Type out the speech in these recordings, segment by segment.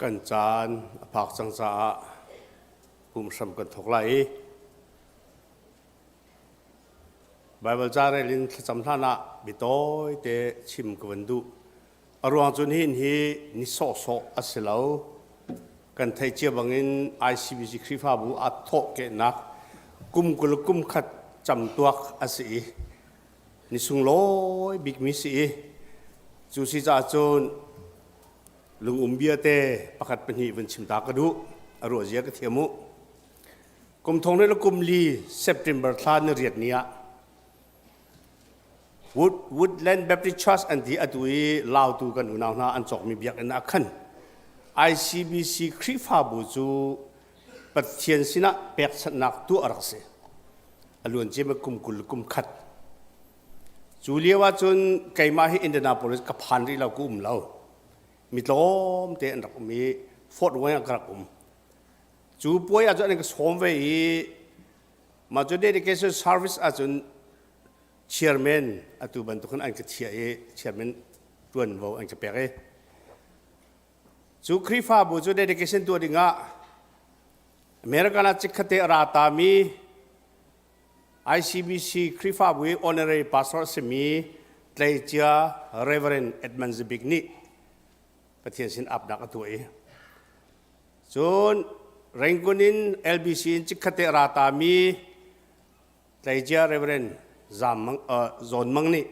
กันจานผักสังสาภูมิสมกันทุกไหลไบเบิลจาร์ลินสำคัญนะบิโต้เตชิมกวนดูอรวงจุนหินฮีนิโซโซอัสเลากันไทยเจียบังอิน ICBC คริฟาบูอัตโตเกนักกุมกุลกุมขัดจำตัวอาศัยนิสุงโลยบิกมิสีจูซิจาจูนลุงเบียเตประคัดเป็นหีวันชิมตากระดูอรวเจียกเทียมุกุมทงในละกุมลีเซปเทมเบอร์ทานเรียดเนียWoodland Baptist Church อันที่อดุยลาวตูกันอุณาหนาอันจอกมีเบียกอันนักขัน ICBC คริฟาบูจูปัจเจียนสินะเปียกสนักตัวรักเสอล้วนเจมกุมกุลกุมขัดจูเลียว่าจนไกมาให้อินเดียนาโพลิสกับพันที่เรากุมเรามีล้อมเตอันรักมีฟอร์ดไว้กระกุมจูป่วยอาจจะในกสมเวมาจน dedication service อาจจะchairman อาตุบันทุกคนอันก็เชียร์chairman ตัวนึงว่าอันจะเปียกจูคริฟาบูจู dedication ตัวดิ่งอ่ะอเมริกันจิกขเตอราตามี ICBC คริฟาบู honorary pastor สมีเตยเจีย Reverend Edmund Zbigni ประเทศสินอับนักตัวจูนเร่งกุนิน LBC จิกขเตอราตามีเตยเจีย Reverendโซนมังนี่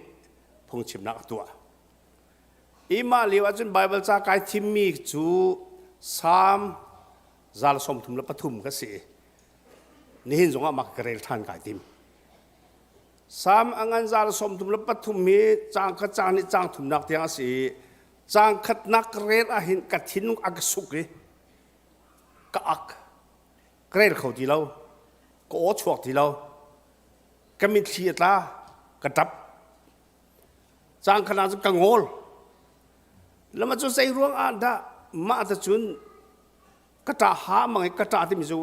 พงชิมนักตัวอีมาลีว่าจนไบเบิลจากไอทิมมีจูสามซาลสมทุมและปฐุมก็สินี่หินสงฆ์มักเกเรลท่านไก่ทิมสามอังกันซาลสมทุมและปฐุมมีจางขจางนี่จางทุมนักเทียงสิจางขัดนักเรลอาหินกัดหินอักสุกเลยก็อักเกรลเขาที่เราก็อดชวกที่เราก็มีเทียตากระดับจางขนาดจะกังวลแล้วมันจะใส่ร่วงอ่านได้มาจะจุนกระตาหามังกระตาที่มีจู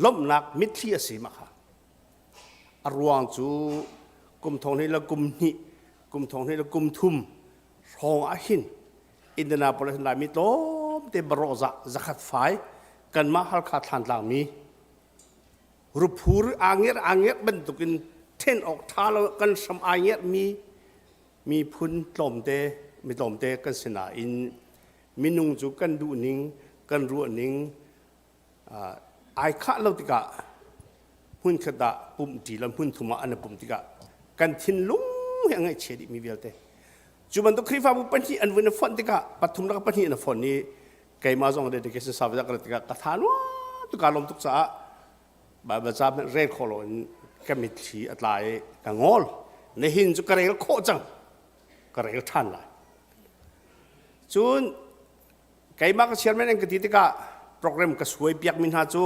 ล้มหนักมิเทียสีมาค่ะอรวงจูกุมทองนี่ละกุมนี่กุมทองนี่ละกุมทุ่มรองอาหินอินเดียนาโพลิสลายมิโตมเตบรอจะขัดไฟกันมาฮัลคาทานหลังมีรูปผูรอ่างเงี้ยบรรทุกินเท่นออกท้าแล้วกันสมัยเงี้ยมีพุนตลมเตมีตลมเตกันสนาอินมีนุ่งจูกันดูนิ่งกันรัวนิ่งไอข้าเราติกะพุนขดาปุ่มดีลำพุนถุมาอันปุ่มติกะกันทิ้นลุงยังไงเฉดมีเวลเตจุบันตุคริฟาบุปันที่อันวันฟอนติกะปัทุมรักปันที่อันฟอนนี้ไกมาจงเดดิเคชันสาวจักรติกะกระทานว่าตุกาลมตุกษาบาบจาเป็นเรดโคลนก็มีที่อัตไลกังอลในหินจุกระเรลโคจังกระเรลท่านละจุนไกมากเชื่อมันเองกติกาโปรแกรมก็สวยเปียกมินหาจู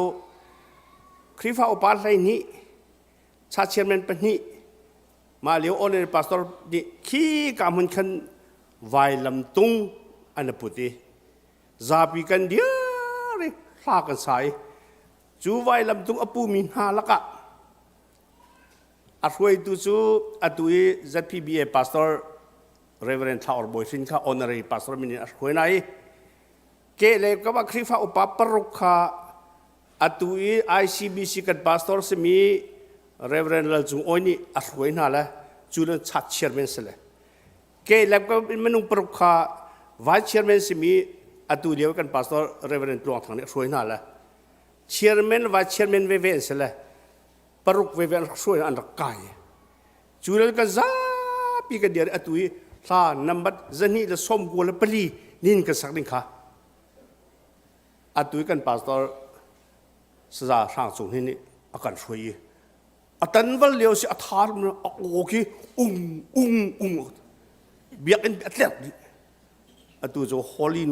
คริฟาอุปาไรนี้ชาเชื่อมันเป็นนี้มาเลี้ยวออนในพาสตอร์ดิขี้กามันขันไวลำตุงอันพุติซาปีกันเดียร์ลากันใส่จูไว้ลำตุงอปูมินหาละกะอาช่วยดูจูอาตุย ZPBA Pastor Reverend Thawngṭhaบอยสินข้า Honorary Pastor มินิอาช่วยไหนเกเลก็ว่าคริฟาอุปปารุข้าอาตุย ICBC กัน Pastor สมี Reverend ลจุงโอยนี่อาช่วยน่าละจูนชัดเชียร์เมนส์เลยเกเลก็เป็นมนุษย์ปรุข้า Vice Chairman สมีอาตุยเดียวกัน Pastor Reverend ตวงทางนี้ช่วยน่าละChairman ว่า Chairman เวเวนส์เลยปรุกเวเวนช่วยอันรักกายจูเลก็จ้าปีกันเดียร์อตุยท่านำบัดจะนี่จะส่งกูเลยปลีนินกันสักนิดค่ะอตุยกันพาสตอร์สจ้าช่างส่งนี่อาการช่วยอัตันวันเลี้ยวสิอัฐานมันโอเคเบียกเป็นเล็กอตุยจะฮอลลี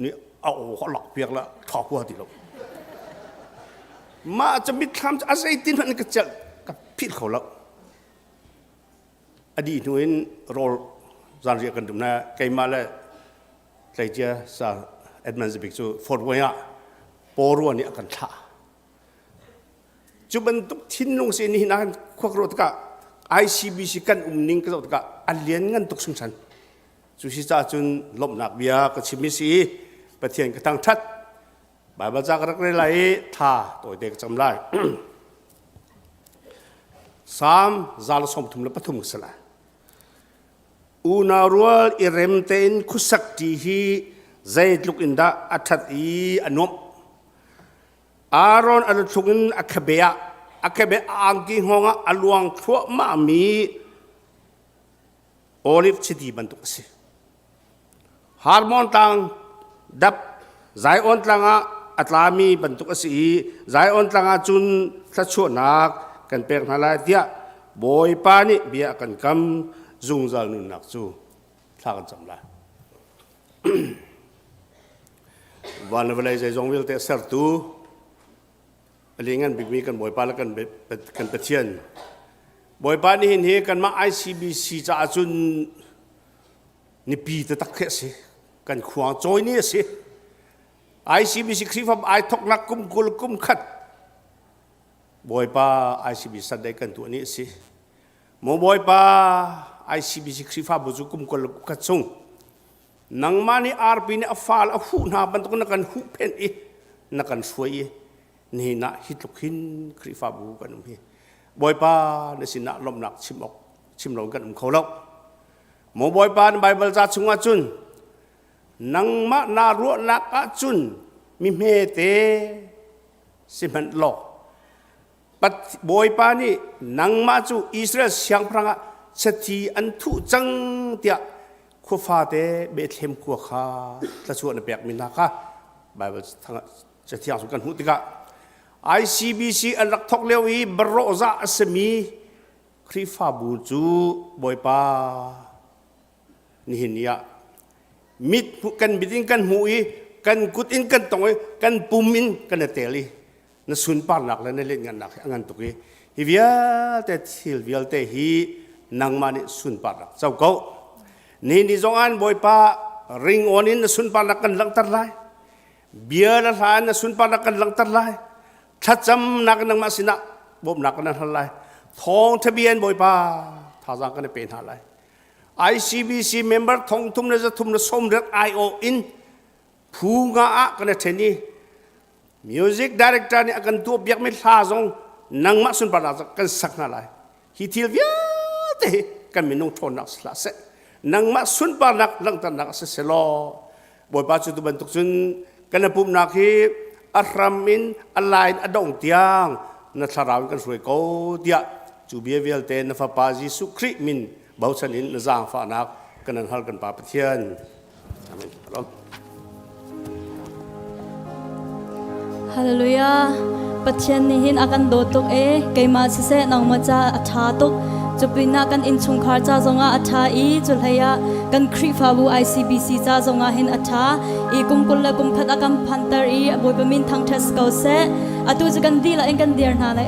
นี่เอาเขาหลักเบียกละถอดหัวติดแล้วมาจะมีคำจะอาศัยตินมันก็จะกับพิษเขาแล้วอดีตนู้นรอจานเรียกันตรงนั้นไกมาแล้วใจเจ้าสาวเอ็ดมันจะไปสู่ฟอร์ดไว้อะปอรัวนี่กันท่าจุบันทุกทิ้งลงเส้นนี้นะควักรถก็ ICBC กันนิ่งก็จะอันเลี้ยงเงินตุกสงสารจุดที่จะจนลบหนักเบียก็ชิมิสีประเทศก็ตั้งทัด บายบาจากรักไรท่าตัวเด็กจำได้สามจาลสมทุมและปฐุมสละอุณารัวอิเรมเตนคุสักทีฮีใจลุกอินดาอัฐอีอนุมอารอนอัลทุกินอัคเบียอังกิฮงอัลวงทั่วมามีโอลิฟชิดีบันตุกสิฮาร์มอนตังดับใจอ่อนตังอัตลามีบันตุกสิใจอ่อนตังจุนทัชวนักกันเปรนาลายเดียบอยปานิเบียกันกำจุงจัลนุนักจูท่ากันจำละวันเวลาใจจงวิลเตเซอร์ตูอะไรงั้นบิ๊กมีกันบอยปาแล้วกันเป็นเชียนบอยปานี่เห็นกันมา ICBC จะจุนนี่ปีตะตักเสียกันขวางจอยนี่สิ ICBC คลิปไอทอกนักกุมกุลกุมขัดบอยปา ICBC สัตว์ได้กันตัวนี้สิโมบอยปา ICBC คลิปบุจุกุมกุลกุมขัดส่งนังมานี่อาร์ปีนี่อัฟาลอัฟูนาบันตุกนักันหุเพนอีนักันสวยนี่นะฮิตลุกินคลิปบุกันนุ่มพี่บอยปาเนี่ยสินะลมหนักชิมลงกันเขาเล่าโมบอยปานไบเบิลจัดชงอาจุนนังมานารัวนักอาจุนมิเมเตสิมันหลอกปัดบอยปานี่นังมาจูอิสราเอลเสียงพระงะสตีอันทุจังเตียคู่ฟ้าเตเบธเลมกัวข้าตะชวนเปียกมินาค่ะไบเบิลทั้งจะเที่ยงสุกันหุติกะ ICBC อันรักทอกเลวีบรอซาสมีคริฟาบูจูบอยปานี่เห็นเนี่ยมิดกันบิดินกันหูอีกันกุดอินกันตรงไอ้กันปุ่มอินกันเตลีนั่นสุนปานหนักแล้วนั่นเล่นงานหนักงานตุกี้ฮิวิอาแต่ทิลวิลเตฮีนังมานี่สุนปานหนักเจ้าเก่านี่นี่จงอันบอยปาริงออนินสุนปานหนักกันหลังตัดไล่เบียร์ละทานสุนปานหนักกันหลังตัดไล่ถ้าจำนักนังมาสินะบ่มนักกันนั่นอะไรทองทะเบียนบอยปาท่าจังกันเป็นอะไรICBC member ทองทุ่มเนี่ยจะทุ่มเนี่ยสมเด็จ IO in ผู้งากันเนี่ยเทนี่ music director เนี่ยกันตัวเบียกไม่ท่าจงนังมาสุนปาร์กันสักนั่นอะไรฮิทิลเวียเตกันไม่นุ่งทนนักสละเสนังมาสุนปาร์นักลังตันนักเสสโลบอยปาจุดบรรทุกซุนกันเนี่ยปุ่มนักฮีอารามินอลายอดงเตียงนัทราวกันสวยกูเดียจูเบียเวลเตนฟาปาจิสุคริมินบ่าวชนินนจางฟ้านักกันนั้นฮัลกันป่าปะเทียนอาเมนฮาเลลูยาปะเทียนนี่หินอากันโดตุกเกมาเสเสนังมาจาอัฐาตุกจุปินากันอินชุงคาร์จาจงอาอัฐาอีจุลหยากันครีฟาบู ICBC จาจงอาหินอัฐาอีกุมกุลละกุมขัดอากัมพันตารีบอยปมินทังเทสเกาเสอตุจกันดีละเองกันเดียร์นาละ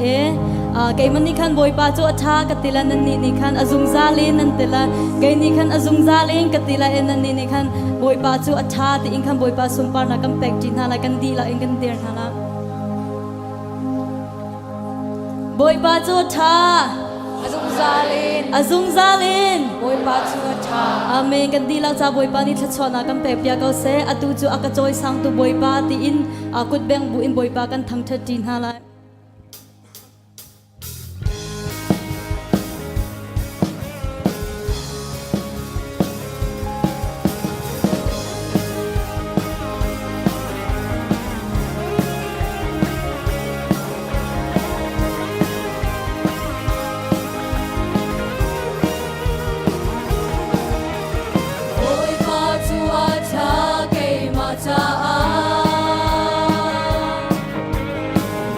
เกมันนี่ขันบอยปาจูอัฐากติละนันนี่ขันอซุงซาลินนันติละเกนี่ขันอซุงซาลินกติละนันนี่ขันบอยปาจูอัฐาติอิงขันบอยปาสุมปานักัมเป็กจินนาละกันดีละเองกันเดียร์นาละบอยปาจูอัฐาอซุงซาลินบอยปาจูอัฐาอาเมนกันดีละจ้าบอยปานี่ทัชชนากัมเป็กเปียเกาเสอตุจูอากาจอยสังตุบอยปาติอินอากุดเบงบุอินบอยปากันทั้งเทจินนาละ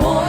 บอย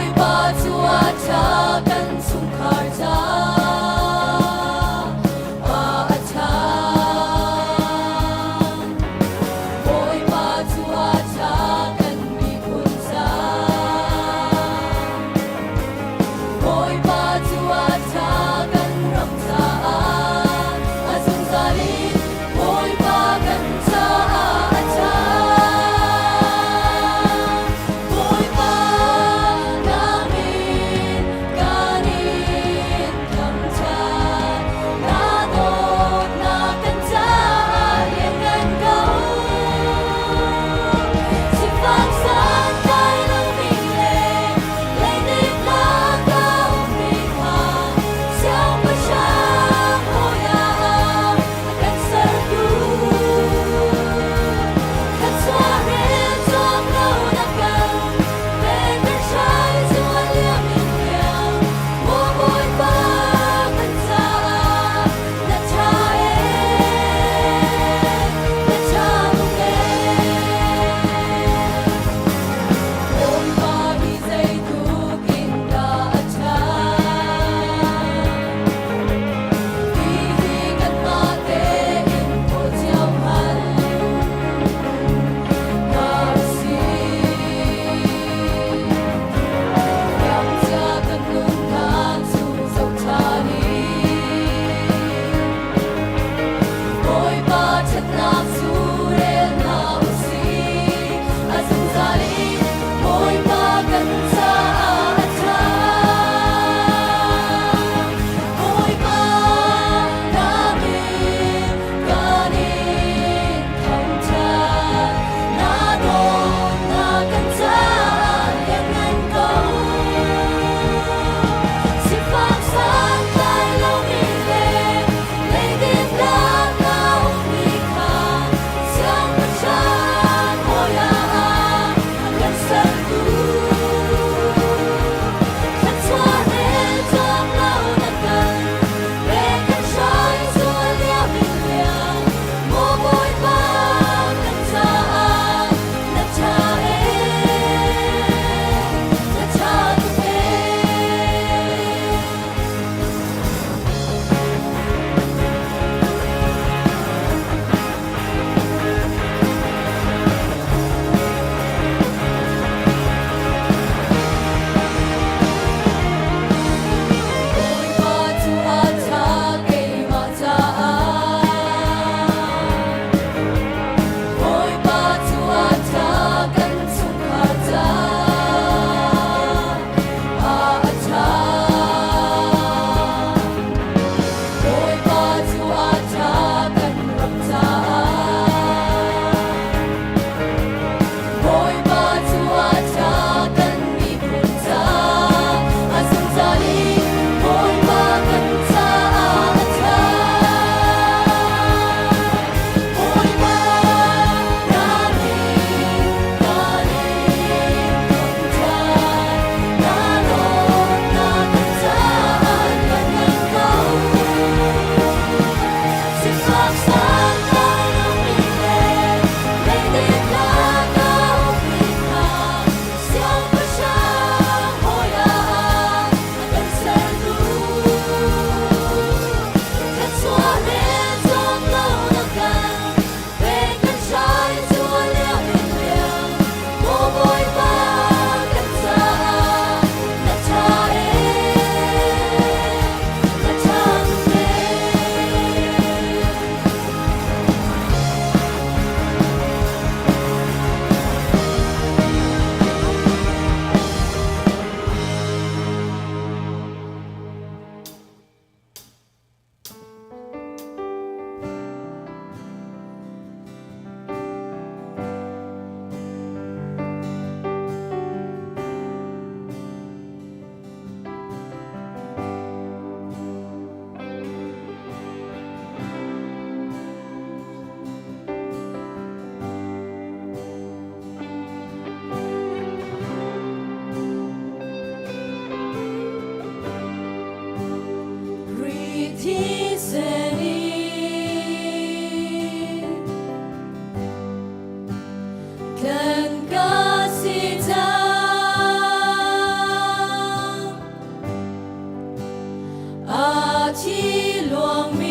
起光明，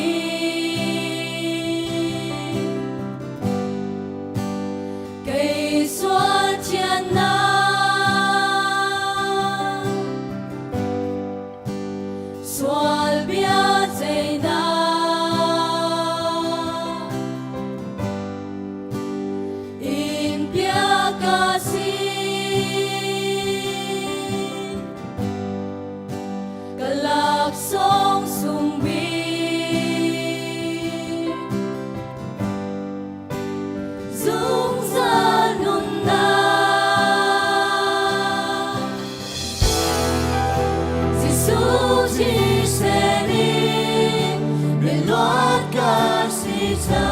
给酸甜呐，酸别在那，因别个西。Kalap song sumbi Dung zanun na Sisu chi seni Milot kasita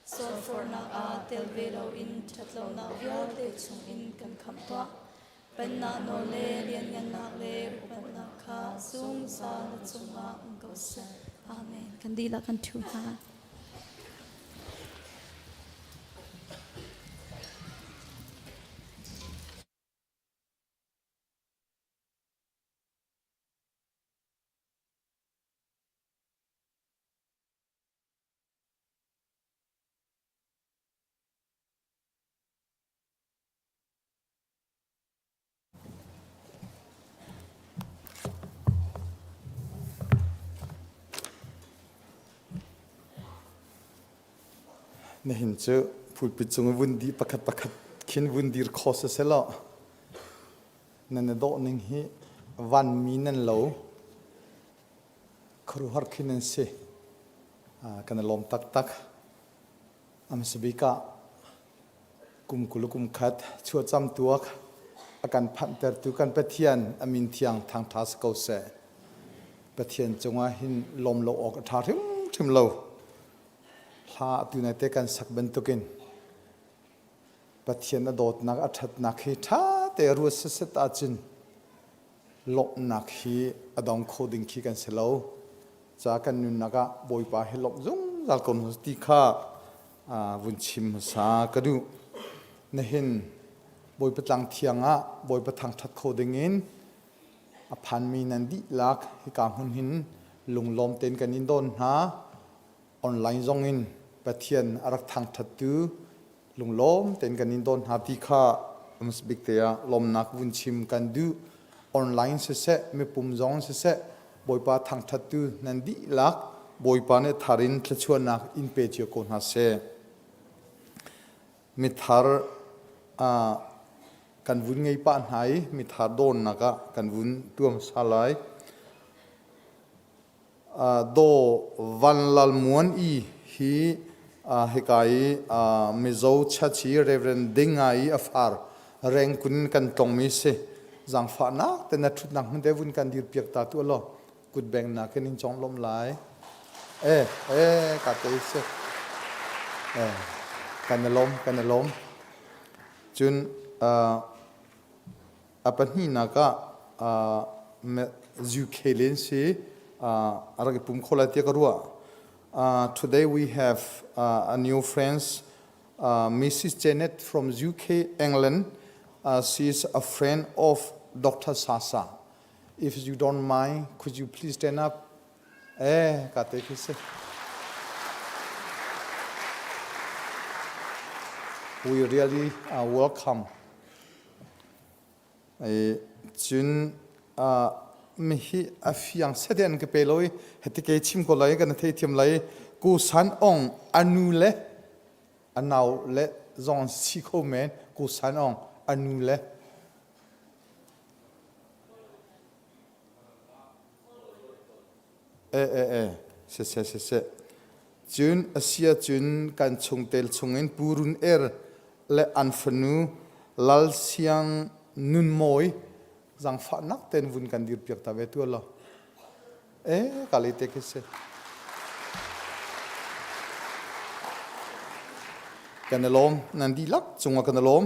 So for na a tel velo in chatlo na vial te chung in kan kham toa pan na no le lian yan na le pan na kha sung sa na chung ma ko se amen kan di la kan thu ha Nè hình chứ phụ bị chung vun đi pakhat khiến vun đi khó sẽ lọ nên độ nên hi van mi nên lâu khru har khi nên se cái lom tak Icbc Kum kulukum khat chua cham tuak akan phanter tu kan Pathian amin thiang Tlangtaar ko se Pathian chunga hin lom lo ok tha thim lo ha tu na te kan sak ben tukin Pathian adot nak athat nak hi tha te ru se ta chin lok nak hi adong coding khi kan selo cha kan nun naga boipa hi lok zung zal kon ti kha vun chim sa kadu nehin boi patlang thianga boi pathang that coding in a phan mi nan di lak hi ka hun hin lunglom ten kan in don ha online zong in Pathian arak thang that tu lunglom ten kan in don ha ti kha Icbc te lom nak vun chim kan du online se me pum zong se boi pa thang that tu nan di lak boi pa ne tharin thlachuan nak in pe che ko na se mi thar กันวุ้นไงป้านหายมีถาโดนนักกันวุ้นตัวมสลายโดวันลัลมวนอีฮีเฮกายมิโซชัชีเรเวนดิงไงอัฟอาร์แรงคุณกันตรงมิเซจังฟ้านักแต่นัดชุดนักมันเดวุนกันดีเปียกตาตัวล้อกุดแบงนักกันนิจงลมไหลกัดเตเซกันล้มจนปัจจุบันก็จูเคเลนซีอะไรกับปุ่มโคลาเตียก็รู้ today we have a new friend Mrs. Janet from UK England she is a friend of Dr. Sasa if you don't mind could you please stand up kate kise we really welcome จนไม่ฮิอาฟิยังเสด็จกันไปเลยเหตุเกิดชิมก็เลยกันที่ทีมเลยกูสันองอนุเลอันเอาเลจงสิโคเมนกูสันองอนุเลเสจุนอาเซียจุนกันชงเตลชงเงินปูรุนและอันฟนูลัลเซียงนุนมอยจังฟ้านักเต้นวุ่นกันดีเปียกตาเวตัวละกาลิเตกิเซกันลมนันดีลักจงว่ากันลม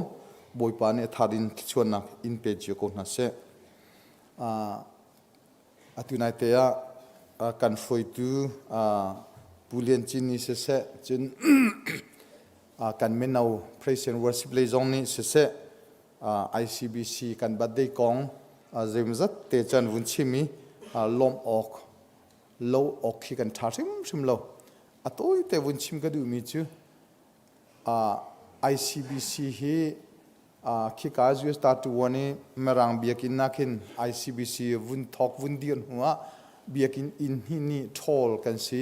บอยปานทารินชวนนักอินเปจิโกนัสเซอตุนายเตียกันฟอยตูบุเลียนจินิเซจินกันเมนเอา praise and worship เลยจงนี้เซICBC กันบัดได้กองเจมส์เตจันวุ้นชิมีลมออกโลออกขี้กันท่าชิมโลตัวเตวุ้นชิมก็ดูมีจูICBC ฮีขี้กาจูสตาร์ทวันนี้มารังเบียกินนักิน ICBC วุ้นทอกวุ้นเดียนหัวเบียกินอินฮินี่ทอลกันสิ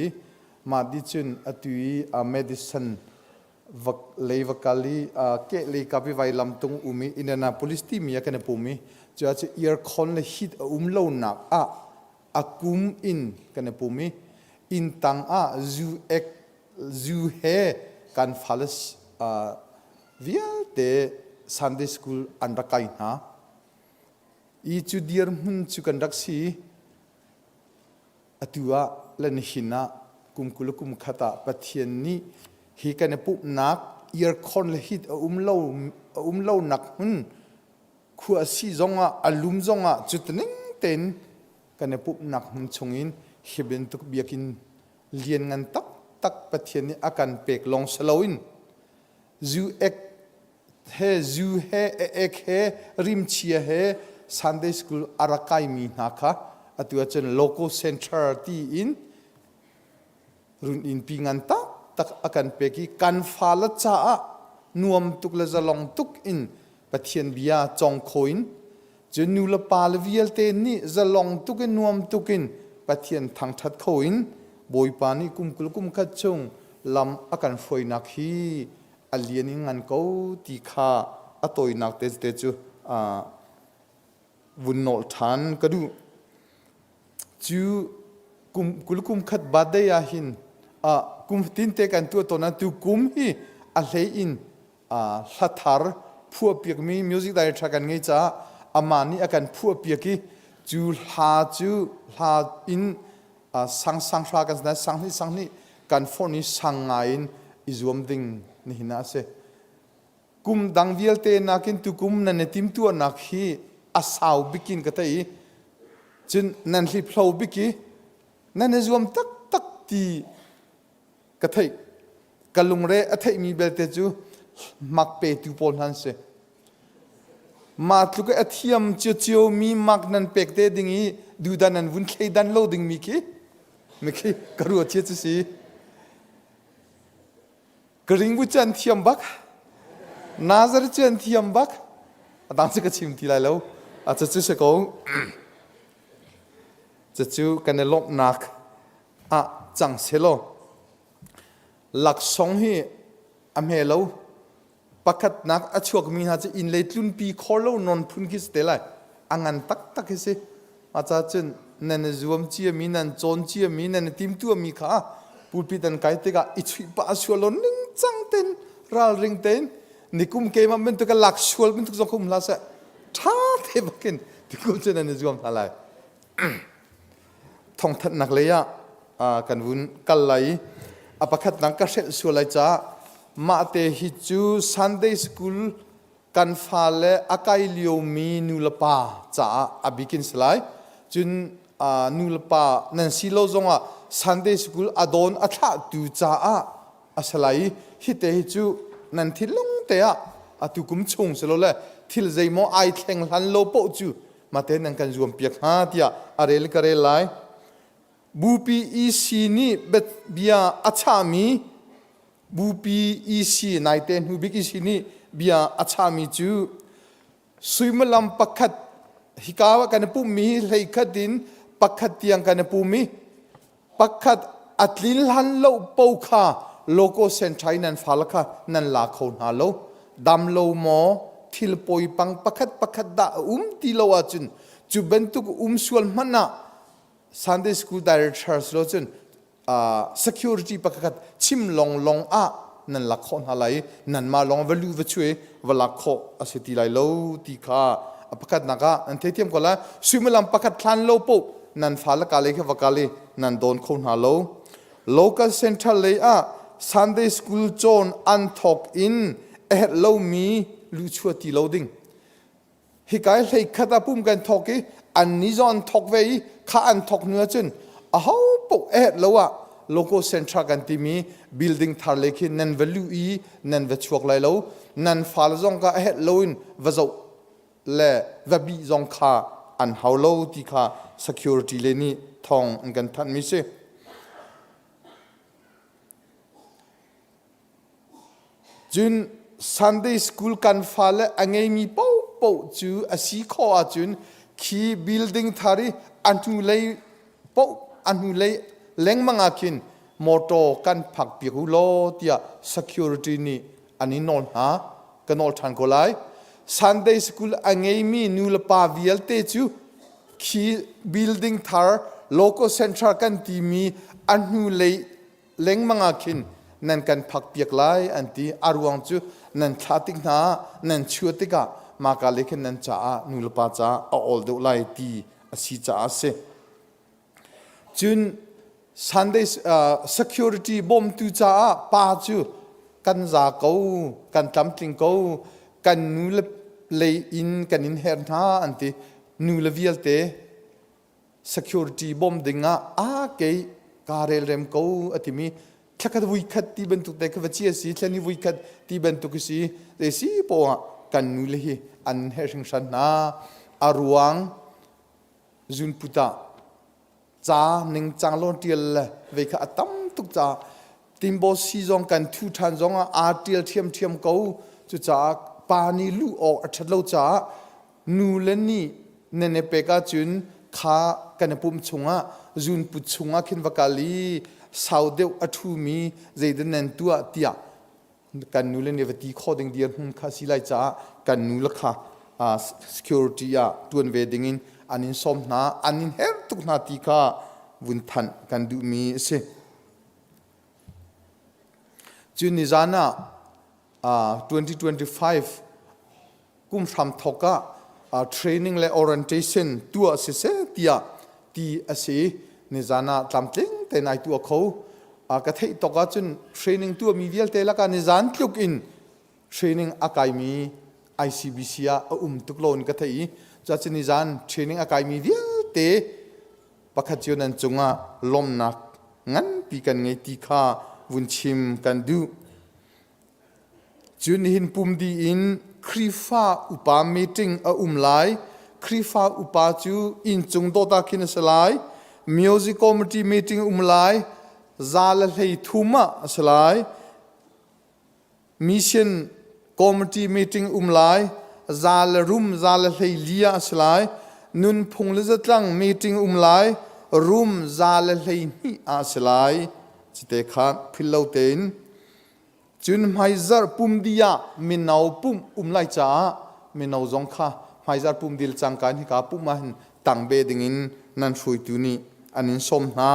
มาดิจุนตุยmedicineเลยวักลีเกลีกับวิวัยลำตุงอุมีอินนาโพลิสที่มีกันปุ่มีจะจะเอียร์คอนเลยฮิตเล่านักกุมอินกันปุ่มีอินตังจูเฮกันฟาลสวิลเดซันเดย์สคูลอันรักไก่นะอีจูเดียร์มุนจูกันรักสีตัวเล่นหินะกุมกุลกุมขตาปะเทียนนี้ฮีกันปุ๊บนักเอียร์คอนเลยฮิตเล่านักมันขัวซีจงอลุมจงจุดนึงเต็นกันปุ๊บนักมันชงอินเฮบินตุกเบียกินเลียนงันตักปะเทียนนี้อาการเปกลองสลาวินจูเอกเฮจูเฮเอกเฮริมเชียเฮซันเดย์สคูลอารักไกมีนักอะตัวจนโลโก้เซ็นทรัลที่อินรุนอินปีงันตักอาการเปกีกันฟ้าละจ้านวมตุกละจะลองตุกอินปะเทียนบิยาจองโคอินจนนูละปาลวิเอลเตนี่จะลองตุกินนวมตุกินปะเทียนทางทัดโคอินบอยปานี่กุมกุลกุมขัดจงลำอาการฝอยนักฮีอเลียนิงันเขาตีขาอตอยนักเตจูวุนโนลทันก็ดูจูกุมกุลกุมขัดบาดได้ยาหินกุมตินเตกันตัวตนนั้นตัวกุมฮีอะไรอินลัทธาร์พัวเปียกมีมิวสิกไดเรกเตอร์กันไงจ้าอามานี่อาการพัวเปียกีจูลาอินสังชากันนะสังนี่กันฟอนี่สังไงอินอิจวมดิงนี่นะเสกุมดังวิลเตนักินตุกุมนั่นติมตัวนักฮีอาสาวบิกินก็ได้จนนั่นที่พลาวบิกีนั่นอิจวมตักตีก็ได้กัลลุงเร่อธิมีเบลเตจูมักเปตุปนฮันเซมาทุกอธิยมเจียวมีมักนันเปกเตดิงี้ดูดันนันวุ้นเคดันโลดิงมีคีกระรัวเชียจสีกริงบุจันเทียมบักนาซาร์จันเทียมบักดังสิกชิมทีไรแล้วอาจจะจูเสกงจะจูกันในลบนักจังเซโลหลักสองฮีอเมล ปักนักอชวกมีหาจะอินเลตุนปีคอโลนนพุนคิสเตลัยอังันตักสิอาจารย์จนนั่นจวมเชียมีนั่นจนเชียมีนั่นทีมตัวมีข้าพูดพิดันไกติกาอิชุยป้าชัวลนิ่งจังเต็นรัลริงเต็นนิคุมเกมันเป็นตัวกันหลักชัวเป็นตัวสองคุมลาเสท้าเทบักินที่กูจะนั่นจวมอะไรท่องทัดนักเลยอะกันวุ้นกันไหลอภัทนักกษตรชัวเลยจ้ามาเตหิจู Sunday School กันฟ้าเลอากาศเลียวมีนูลปาจ้าอบิกินสไลจุนนูลปานั่นสิโลจงอ่ะ Sunday School อดอนอัฐดูจ้าสไลฮิเตหิจูนั่นที่ลงเตะตุกุมชงสโลเลยที่ใจมอไอแข่งหันโลโปจูมาเตนังกันจวมเปียกฮาที่อะไรเล็กอะไรไลบูปีอีซีนี่เบ็ดเบียอัชามีบูปีอีซีนายเตนบูปีอีซีนี่เบียอัชามีจูสุยมลำปักขัดฮิกาวกันปูมีเลยขัดดินปักขัดเตียงกันปูมีปักขัดอัตลินหันโลปูคาโลโก้เซนทรัยนันฟาลคานันลาโคนฮาโลดำโลมอทิลปอยปังปักขัดดาตีโลอาจุนจูเบนตุกสวลมันนะ Sunday School Director โลจุนsecurity ปักขัดชิมลงนั่นลักคนอะไรนั่นมาลองวัลูวัช่วยวลักโคอาศัยที่ไรโลตีข้าปักขัดนักอันเทียมก็แล้วสุมลำปักขัดทันโลปุ๊บนั่นฟ้าละกาเลแค่วักาเลนั่นโดนคนฮาโล local center เลยSunday School จนอันทอกอินโลมีลุชัวตีโลดิ้งฮิกายเลยขัดปุ่มกันทอกอันนี้จอนทอกไว้ข้าอันทอกเนื้อจนปุ๊บโลlocal center กันที่มี building ทาร์เลคินนั่น value นั่นวัชวกไลโลนั่นฟ้าละจงก็โลอินวัจเล่วับีจงข้าอันฮาวโลที่ข้า security เลนี่ทองกันทันมิเซจุน Sunday School กันฟ้าละอันไงมีปุ๊จูอาศัยข้อจุนคี building ทารีอันนูเลยปุ๊อันนูเลยเล้งมังอาคินมอโตกันผักเปียกโลที่ security นี่อันนี้นอนหากันนอนทันก็ไล Sunday School อันไงมีนูลปาวิลเตจูคี building ทาร์ local center กันที่มีอันนูเลยเล้งมังอาคินนั่นกันผักเปียกไลอันที่อารวงจูนั่นชาติกนานั่นชัวติกามากาเลคินนั่นจ้านูลปาจ้าall the ไลที่อาศัยจ้าเสจุนSunday security bom tu cha pa chu kan za ko kan tam ting ko kan nu le in kan in her na anti nu le vialte security bom dinga ke karel rem ko atimi thakat vui khat ti ben tu te ka chi si thlani vui khat ti ben tu si te si po kan nu le hi an her sing san na aruang zun putaจ้าหนึ่งจังโลเดียลเวกอตั้มตุกจ้าติมโบซีจงกันทุทันจงอาเดียลเทียมกูจุจ้าปานีลูออกอัดโลจ้านูเลนี่เนเนเปกาจุนข้ากันปุ่มชงจุนปุชงขินวกาลีสาวเดียวอัทุมีใจเดินนันตัวเตียกันนูเลนี่วตีข้อดึงเดียนหุ่นข้าสิไลจ้ากันนูเลข้าsecurity ตัวเวดิงินอันนี้สมนาอันนี้เฮรตุกนาติกาวุนทันกันดูมีเสจุนิจานะ2025กุมทำทอกะtraining และ orientation ตัวเสตีที่อาศัยนิจานะตามติงแต่ในตัวเขากระเทยตอกะจุน training ตัวมีเดียลเตละกันนิจานทุกอิน training อากาศมี ICBC ตุกโลนกระเทยจะจินิจานเทรนนิ่งอากาศมีเดียวเตะปักขจิวนันจงลมนักงั้นปีกันไงตีข้าวุนชิมกันดูจุนหินปุ่มดีอินครีฟ้าอุปามีติ้งไลครีฟ้าอุปาจูอินจงโตตาคินสลายมิวสิคคอมมิตี้มีติ้งไลซาลเลย์ทุมะสลายมิชชั่นคอมมิตี้มีติ้งไลzal room zal lia aslai nun phung le zatlang meeting lai room zal ni aslai chite kha phillo ten จุนไม่จาปุ่มดียมินเอาปุ่มไล่จ้ามินเอาจงข้าไม่จาปุ่มดิลจังการที่กาปุ่มมันตั้งเบดิงินนั่นช่วยตัวนี้อันนี้สมนะ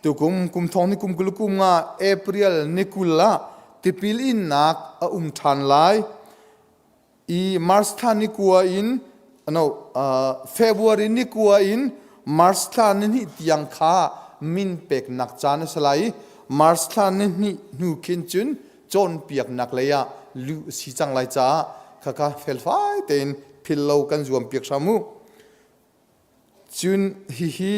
ตัวกุมทองนี่กุมกุลกุมงาเอพริลนิคุลละติปิลินนักทันไลอีมาร์สทานิกัวอินเฟบรุรีนิกัวอินมาร์สทานี่ที่ยังข้ามินเป็กนักจานสลายมาร์สทานี่นูคินจุนจนเปียกนักเลยะลุสิจังไลจ้าข้าเฟลไฟเต็นพิลโลกันจวมเปียกสามุจุนฮิ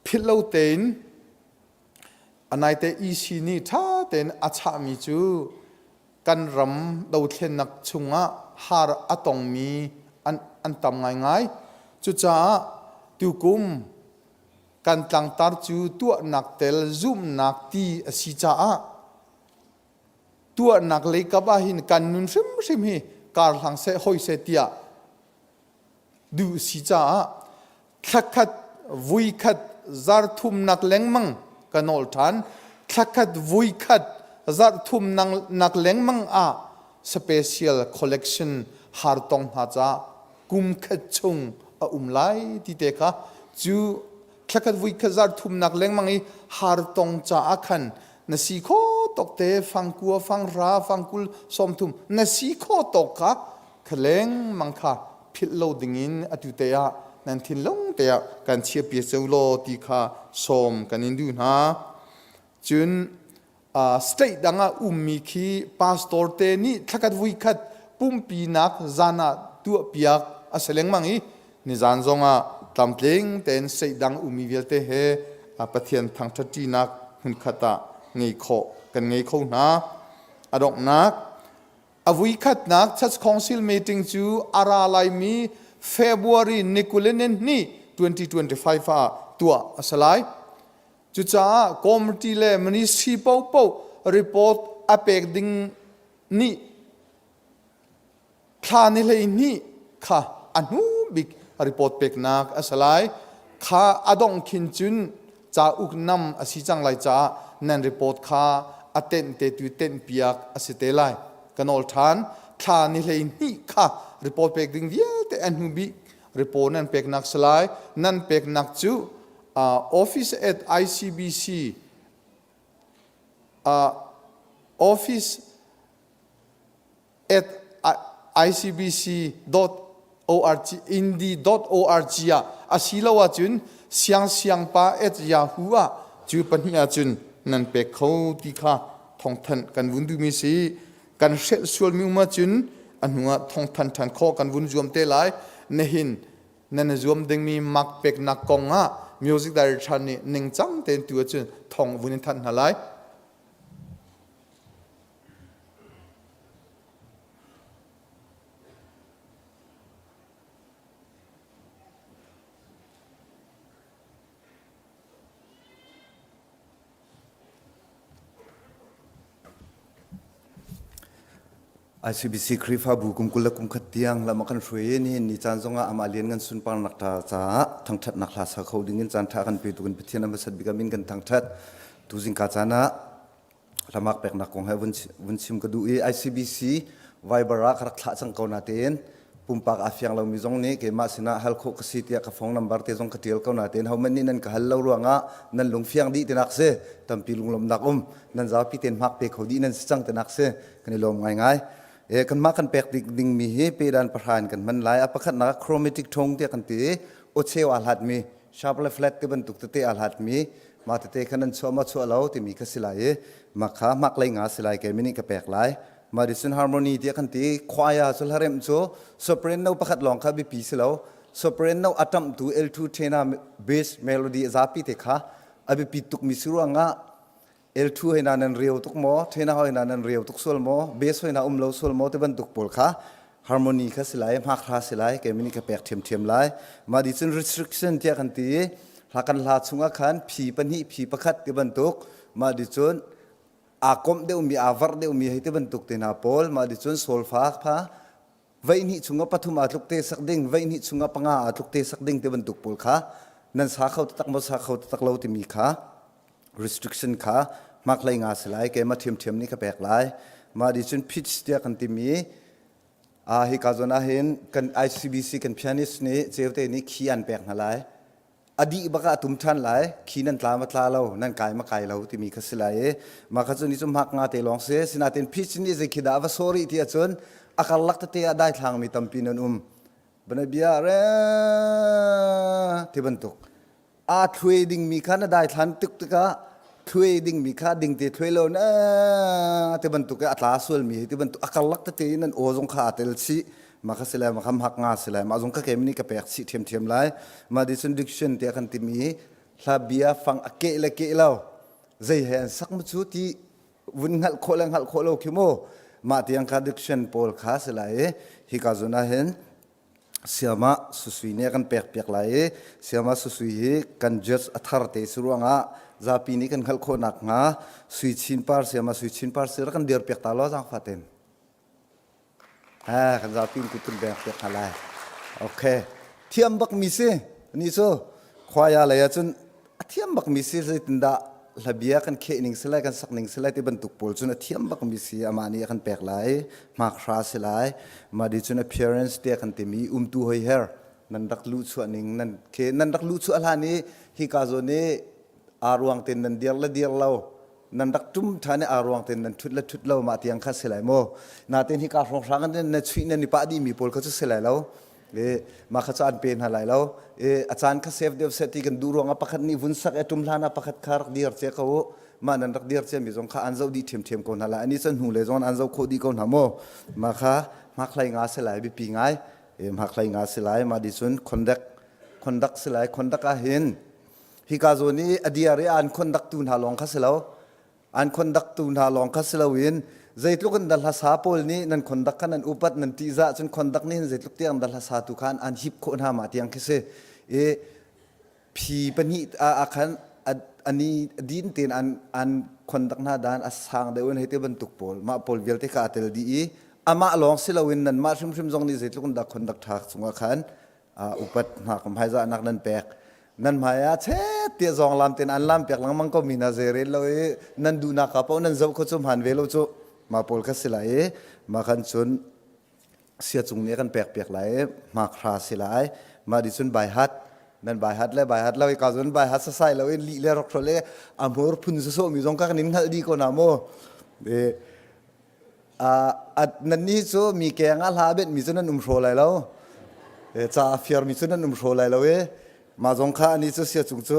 พิลโลเต็นอันไหนแต่อีชีนี่ถ้าเต็นอาชามีจูกันรำดาวเทนนักชุงะฮาร์อัตองมีอันตำง่ายจุจ้าตุกุมกันตังตาร์จูตัวนักเตลซุ่มนักตีสิจ้าตัวนักเล็กบ้าหินกันนุนซิมฮีการหลังเสหอยเสตียดูสิจ้าทักขัดวุยขัดจาร์ทุมนักเล็งมังกันอลทันทักขัดวุยขัดจาร์ทุมนักเล็งมังspecial collection ฮาร์ตองฮาจ้ากุมขัดชงไลที่เตคะจูทักขัดวุยขัดจาร์ทุมนักเล็งมังฮาร์ตองจ้าขันนสีโคตกเตฟังกัวฟังราฟังกุลสมทุมนสีโคตกคะเคลงมังค่ะพิลโลดิงินอตุเตียนันทินลงเตียกันเชียเปียเซลโลตีค่ะสมกันอินดูนะจุนสเตย์ดังมีคีพาสตอร์เตนี่ทักดวิคัดปุ่มปีนักจานาตัวเปียกเสลงมังอีนิจานจงตำเพลงเต็นสเตย์ดังมีเวลเตเฮปะเทียนทางทัดจีนักหุ่นขตาไงโคกันไงเขานะอดอกนักอวิคัดนักชัดคอนซิลมีติ้งจูอาราไลมีเฟบรุรีนิคุเลนนี่2025ตัวสลายจุจ้าคอมมิตี้เลมันนี่สีเป้ารีพอร์ตอเปกดิ้งนี่คลานิเลยนี่ค่ะอันนู้บิกรีพอร์ตเป็กนักสลายค่ะอดองคินจุนจ้าอุกนำอสิจังไลจ้านั่นรีพอร์ตค่ะอเตนเตตุเตนเปียกอสิเตไลกันอลทานคลานิเลยนี่ค่ะรีพอร์ตเป็กดิ้งเดียวแต่อันนู้บิกรีพอร์ตนั่นเป็กนักสลายนั่นเป็กนักจูoffice at ICBC office at icbc.org indi.org asilawa chun siang pa at yahoo chu pania chun nan pe kho ti kha thongthan kan vundu mi si kan sel sual mi ma chun anua thongthan than kho kan vun zuam te lai nehin nan zuam ding mi mak pek nak konga music director ni ning chang ten tu chun thong vunin than halai ICBC krifa bu kumkula kumkhatiang lamakan shwe ni ni chanzonga amalien ngan sunpang nakta cha thangthat nakla sa khodingin chantha kan pe tukan Pathian ambasad bigamin kan thangthat tuzing ka chana lamak pek nak kong heaven sim ka du ICBC vibara kharak thla chang kauna ten pumpak afyang lo mi jong ni ke ma sina hal kho kasitia ka phone number te jong katil kauna ten hauman ni nan ka hal lo ruanga nan lungfiang di tenak se tampi lunglom nakum nan za pi ten mak pe khodi nan chang tenak se kani lom ngai kan ma kan pek ding mi he pe dan pran kan man lai apakhat na chromatic thong te kan ti o cheu al hat mi sharp flat te ban tuk te al hat mi ma te khanan choma cholo ti mi ka silai ma kha mak lai nga silai ke mini ka pek lai Madison harmony te kan ti khwaya chul harem cho soprano no pakhat long kha bi pi silo soprano atam tu l2 thena bass melody zapi te kha abi pi tuk mi suruanga L2 hina nan reu tuk mo thena hina nan reu tuk sol mo bass hina lo sol mo te ban tuk pol kha harmony kha silai mak kha silai ke mini ka pek them lai Madison restriction te kan ti hakan la chunga khan phi pani phi pakhat te ban tuk Madison akom de umi avar de umi hite ban tuk te na pol Madison sol fa pha vai ni chunga pathum atluk te sakding vai ni chunga panga atluk te sakding te ban tuk pol kha nan sa khau tak mo sa khau tak lo ti mi kha restriction ค่ะมักเลยงาสลายเกมาเทียมนี่ก็แปลกหลายมาดิฉันพิจเดียกันติมีฮิกาโซนาเห็นกัน ICBC กัน pianist นี่เจ้าเตนี่ขี้อันแปลกหลายอดีตบักตุมทันหลายขี้นั่นตามาตาเรานั่นกายมาไกลเราที่มีคัสลายมาคัจจุนี้จุมหักงาเตลองเสสินาเตนพิจนี่จะคิดว่า sorry ที่จนอาการลักเตะได้ทางมีตัมปีนันบันเบียเรที่บรรทุกทรดิ้งมีค่าได้ทางตึกตึกะทรดิ้งมีค่าดิ้งที่ทรแล้วนะที่บรรทุกอัตราส่วนมีที่บรรทุกอาการลักเตะนั่นโอซงขาเตลซีมาคัสเลมาคำหักงาสเลมาซงก็เกมนี่ก็แปลกสิเทียมไล่มาดิฉันดิกชันที่กันที่มีลาเบียฟังเกะเกะเราใจเห็นสักมุดที่วุ่นหัดโคลังหัดโคโลคิโมมาที่ยังคาดิกชันโพลคาสเลฮิกาจุนาเห็นเสียมาสุสุยเนี่ยกันแปลกไหลเสียมาสุสุยกันจัดอัธร์เตสุรวงะจาปีนี้กันขัลโคนักงาสุยชินปาร์เสียมาสุยชินปาร์เสียกันเดือดเปียกตาล้อจังฟัดเองกันจาปีนกุตุนแปลกอะไรโอเคเทียมบักมิเซนี่โซ่ควายอะไรจนเทียมบักมิเซจะติดดาลาเบียกันเคนิงสลายกันสักนิงสลายที่บรรทุกปูจนเทียมบักมิเซอามานี่กันแปลกไหลมาคราสลายมาดิจน appearance เดียกันที่มีตัวเฮียร์นั่นรักลู่ส่วนหนึ่งนั่นเคนั่นรักลู่ส่วนอะไรนี่ฮิกาโซนี่อารวงเต็นนั่นเดียร์ละเดียร์เรานั่นรักจุ่มท่านอารวงเต็นนั่นทุดเรามาที่ยังคัดสลายโมนาเต็นฮิกาฟงรังกันนั่นช่วยนั่นนิปาดีมีโพลเขาจะสลายเรามาขจรเป็นอะไรแล้วอาจารย์ข้าเซฟเดียวเสร็จที่กันดูรวงอภัคนี่วุ่นสักตุมลานาอภัคคาร์เดียร์เจ้าเขามานันรักเดียร์เจ้ามีจงข้าอันเจ้าดีเทียมคนอะไรอันนี้ฉันหูเลยจงอันเจ้าโคดีคนหาโมมาข้ามาใครงาสลายไปปีไงมาใครงาสลายมาดิฉันคอนดักสลายคอนดักอาเห็นฮิกาโซนี่อดียร์อันคอนดักตูนหาลองข้าสลาวอันคอนดักตูนหาลองข้าสลาวินใจลุกันดัลฮัสฮาโพลนี่นั่นคนดักกันนั่นอุปัตนั่นตีจ้าจนคนดักนี่ใจลุกเตียงดัลฮัสฮาตุขันอันฮิปคนหามาเตียงคิเซพีปนิอาคันอันนี้ดินเตียนอันคนดักหน้าด้านอัศางเดวันให้เตบรรทุกโพลมาโพลเวลเตคาเตลดีอามาลองสิลาวินนั่นมาชิมจงนี่ใจลุกันดักคนดักทักสงขันอุปัตหากมหายจ้านักนั่นแปลกนั่นหมายเช่เตียจองลำเตียนอันลำเปียกหลังมันก็มีนาเซเรลเลยนั่นดูนักกระเป๋านั่นเจ้าคนสมหันเวลโจมาโพลคัสลายมาคันชนเสียจุงนี้กันแปลกไหลมาคราสลายมาดิฉันใบฮัดนั่นใบฮัดเราอีกการชนใบฮัดใส่เราลีเลรักโรเลอามอร์พุนโซมีจงกันนิ่งทัดดีคนามโมนั่นนี่โซมีแกงอาลาเบ็ดมีจนนั่นโชว์อะไรแล้วจ่าฟิอาร์มีจนนั่นโชว์อะไรแล้วมาจงข้านี่โซเสียจุงโซ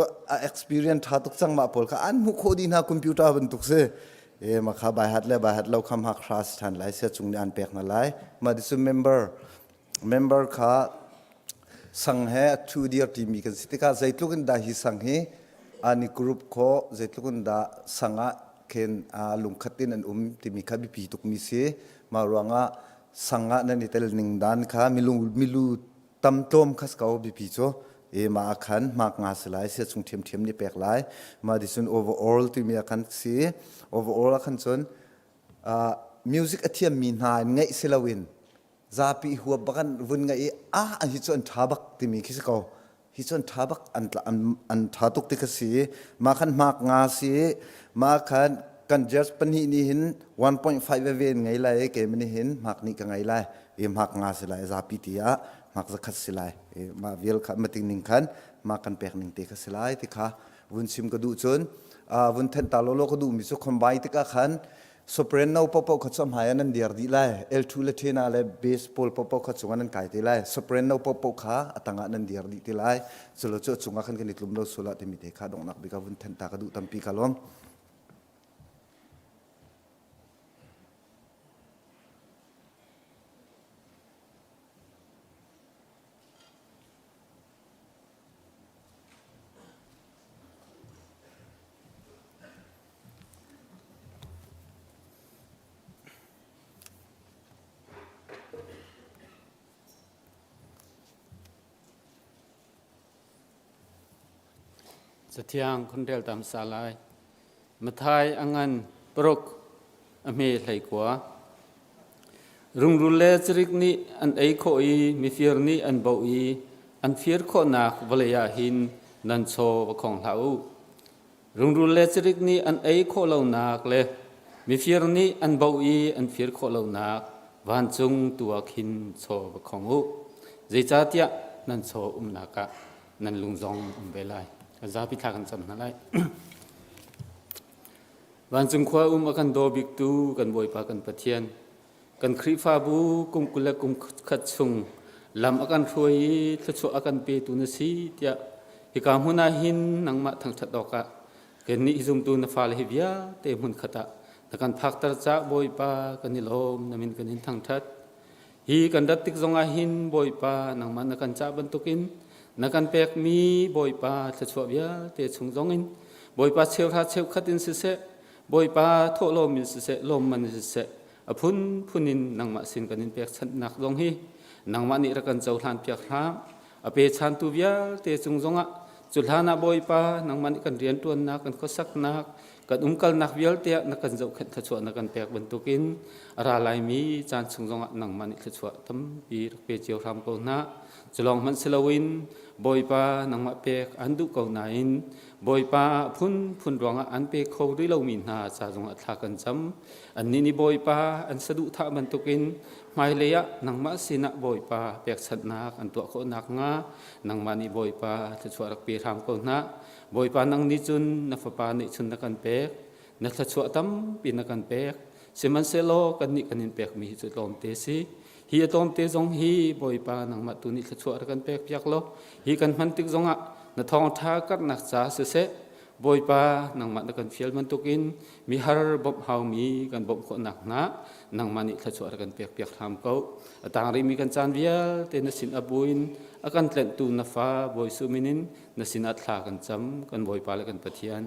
experience ท่าตุกจังมาโพลข้าอันมุขดีน่าคอมพิวเตอร์บรรทุกเสมาข้าใบฮัดเราคำหักคราสทันไลเสียจุงนี่อันเปียกนั่นไลมาดิสุเมมเบอร์ข้าสังเหทูเดียร์ทีมีกันสิทธิ์ข้าใจลุกันได้ฮิสังเหอันนี้กรุ๊ปข้อใจลุกันได้สังะเคนลุงขัดตินอันที่มีข้าบิปีตุกมีเสียมารวงสังะนั่นนี่เตลนิงดานข้ามิลูตั้มต้มข้าสกาวบิปีโจมาขันมากงาสลายเสียจุงเทียมนี่แปลกหลายมาดิฉัน overall ที่มีขันเสีย overall ขันส่วนmusic เทียมมีนายไงเซลวินซาปีหัวบักันวุ่นไงอันที่ส่วนทับักที่มีคิสกาวที่ส่วนทับักอันทัตุกที่กสีมาขันมากงาเสียมาขันกันจัสปนินี่เห็น 1.5 เวนไงไรเกมนี่เห็นมากนี่ก็ไงไรมากงาสลายซาปีที่มักจะขัดสลายมาเวลขัดมาติงนิงขันมากันแปลกนิงเตะขัดสลายที่ข้าวุ้นซิมก็ดูจนวุ้นเทนตาโลก็ดูมิสุคอมไบที่ข้าขันสเปรนเอาปปขัดสมหายนั่นเดียร์ดีไลL2 เลเทน่าเลเบสบอลปปขัดสงนั่นไก่ที่ไลสเปรนเอาปปข้าตั้งนั่นเดียร์ดีที่ไลสโลจดสงขันกันนิดลุมเราสุราที่มีเตะข้าดงนักบิกาวุ้นเทนตาก็ดูตั้มปีกาลอมสเทียงคนเดียวตามสาลายมาทายอังันปรกอเมไหลกว่ารุงรุเลจริกนี้อันไอโคอีมีเฟียร์นี้อันบ่อีอันเฟียร์โคนักวลยาหินนันโซของเขา รุงรุเลจริกนี้อันไอโคเหล่านักเลยมีฟิร์นี้อันเบาอีอันฟิร์โคเหล่านักวันจุงตัวขินโซบของอุใจจัดยะนั่นโซนักะนั่นลุงจงเบลัยก็จะพิธากันจำนั่นแหละวันจุงขวากันโดบิกตูกันบอยปากันปะเทียนกันครีฟาบูกุมกุลกุมขัดซุงลำกันช่วยทศวกันเปตุนสีเดียฮิกามุนาหินนังมาทั้งชัดดอกะเกณฑ์นี้ซุมตูนฟาลฮิบิยาเตมุนขัดนักการพักตระจ้าบอยปากันนิลมนามินกันหินทั้งชัดฮีกันดัดติกจงอาหินบอยปานังมันนักการจ้าบรรทุกินนักการเปกมีบอยปาทศวบิยาเตชงจงอินบอยปาเชียวเชียวขัดินสิเสบอยปาโทโลมิสิเสลมมันสิเสอพุนพุนินนังมาสินกันนินเปกชันนักจงฮีนังมานิรักันเจ้าทานเปียกรามอเปชันตุวิยาเตจงจงะจุลานาบอยปานังมานิกันเรียนตัวนักกันข้อสักนักกันกัลนักวิลเตียนักกันเจ้าขันทศวนักกันเปียกบรรทุกินราลายมีจานจงจงะนังมานิทศวตั้มปีรักเปเจียวรามโกนาจลองมันเซลวินบอยปานังมาเปกอันดุเกาไนน์บอยปาพุนรวงอันเปกเขาด้วยเรามีนาจาจงอัฐากันจำอันนี้นี่บอยปาอันสะดุท่าบรรทุกินไม่เลยะนังมาสินะบอยปาเปียกสัตนักอันตัวเขานักงานังมานิบอยปาจะช่วยรักเปียรามโกนะบอยปานังนิจุนนัฟปานิจุนนักกันเปียกนักจะช่วยตั้มปีนักกันเปียกเสมันเซโลกันนิกันนินเปียกมีจุดลมเตซีฮีตอมเตจงฮีบอยปานังมาตุนิจะช่วยรักกันเปียกเปียกโลฮีกันพันติกจงะนัทองท่ากัดนักจ่าเสบอยปานังมานักกันฟิลมันตุกินมีฮาร์บบเฮามีกันบบคนหนักนะนังมานิทศวรกันเปียกเปียกทำเขาต่างริมีกันจานเวียเตนสินอบุญอากันเตลตูนฟ้าบอยสุมินินนสินัทลากันจำกันบอยปาและกันปะเทียน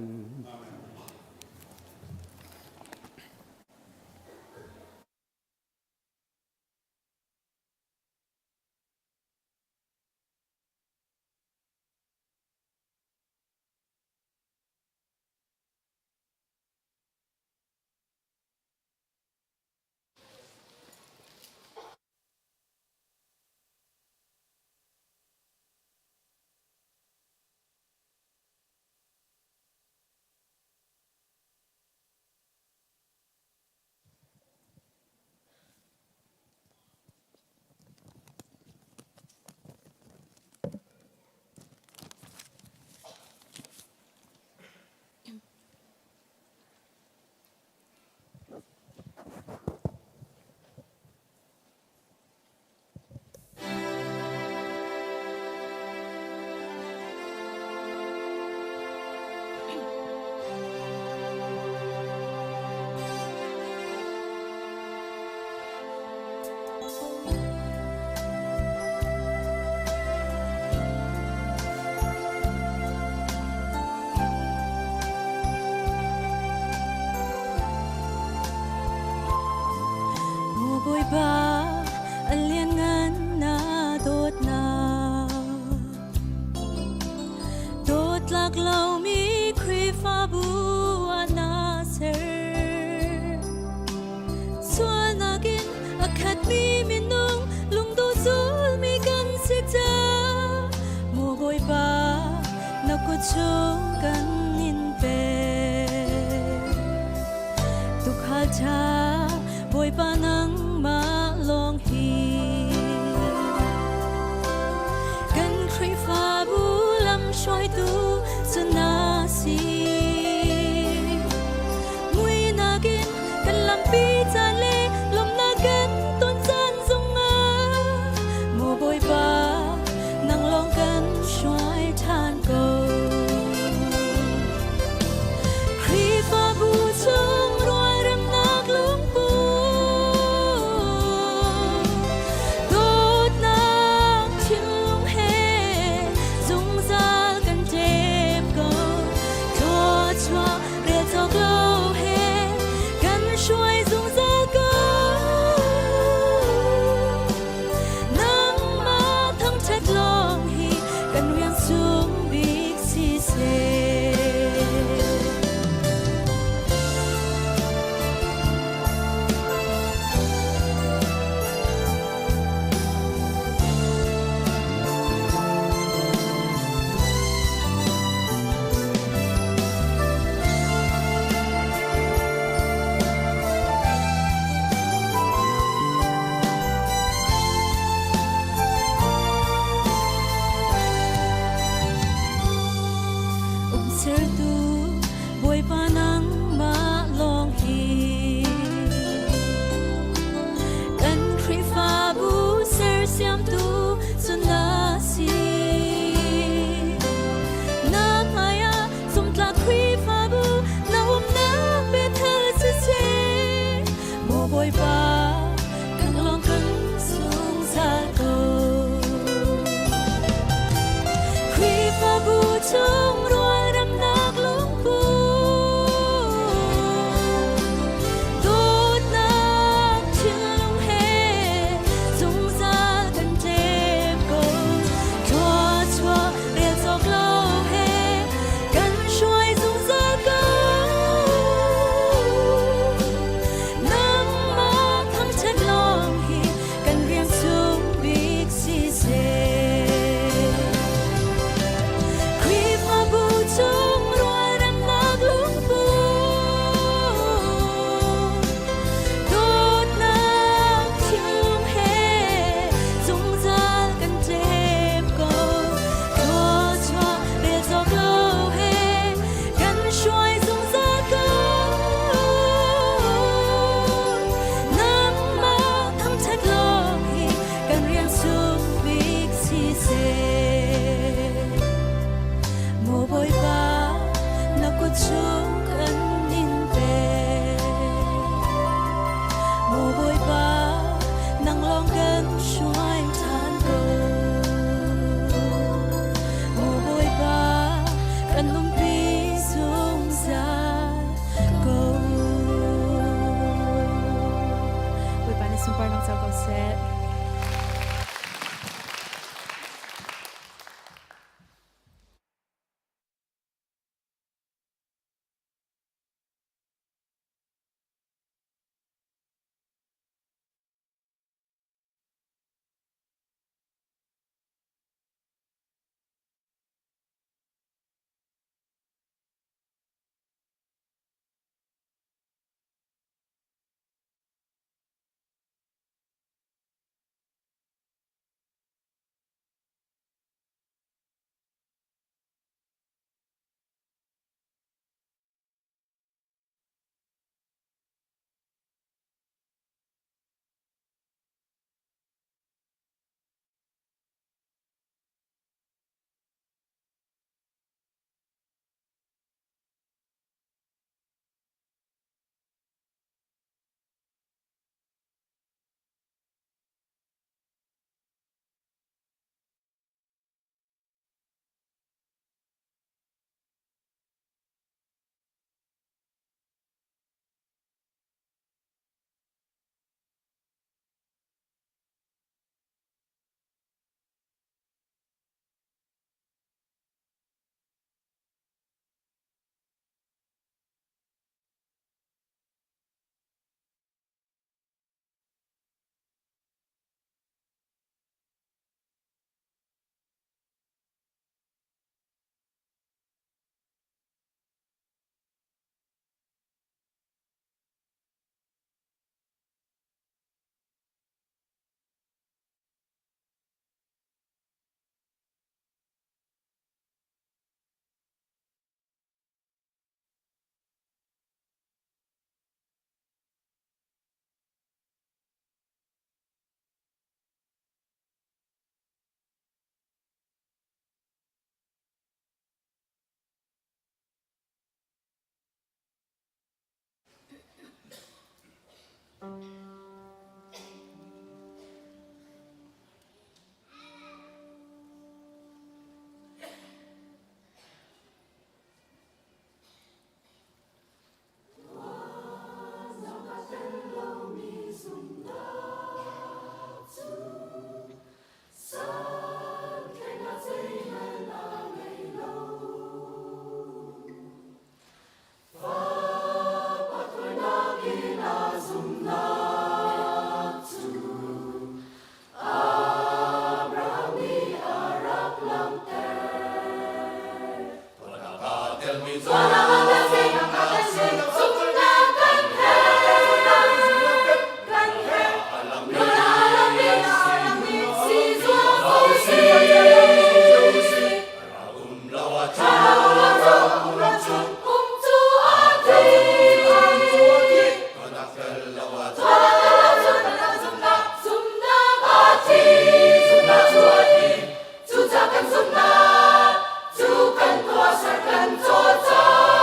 Chu kan tua sar kan cho cha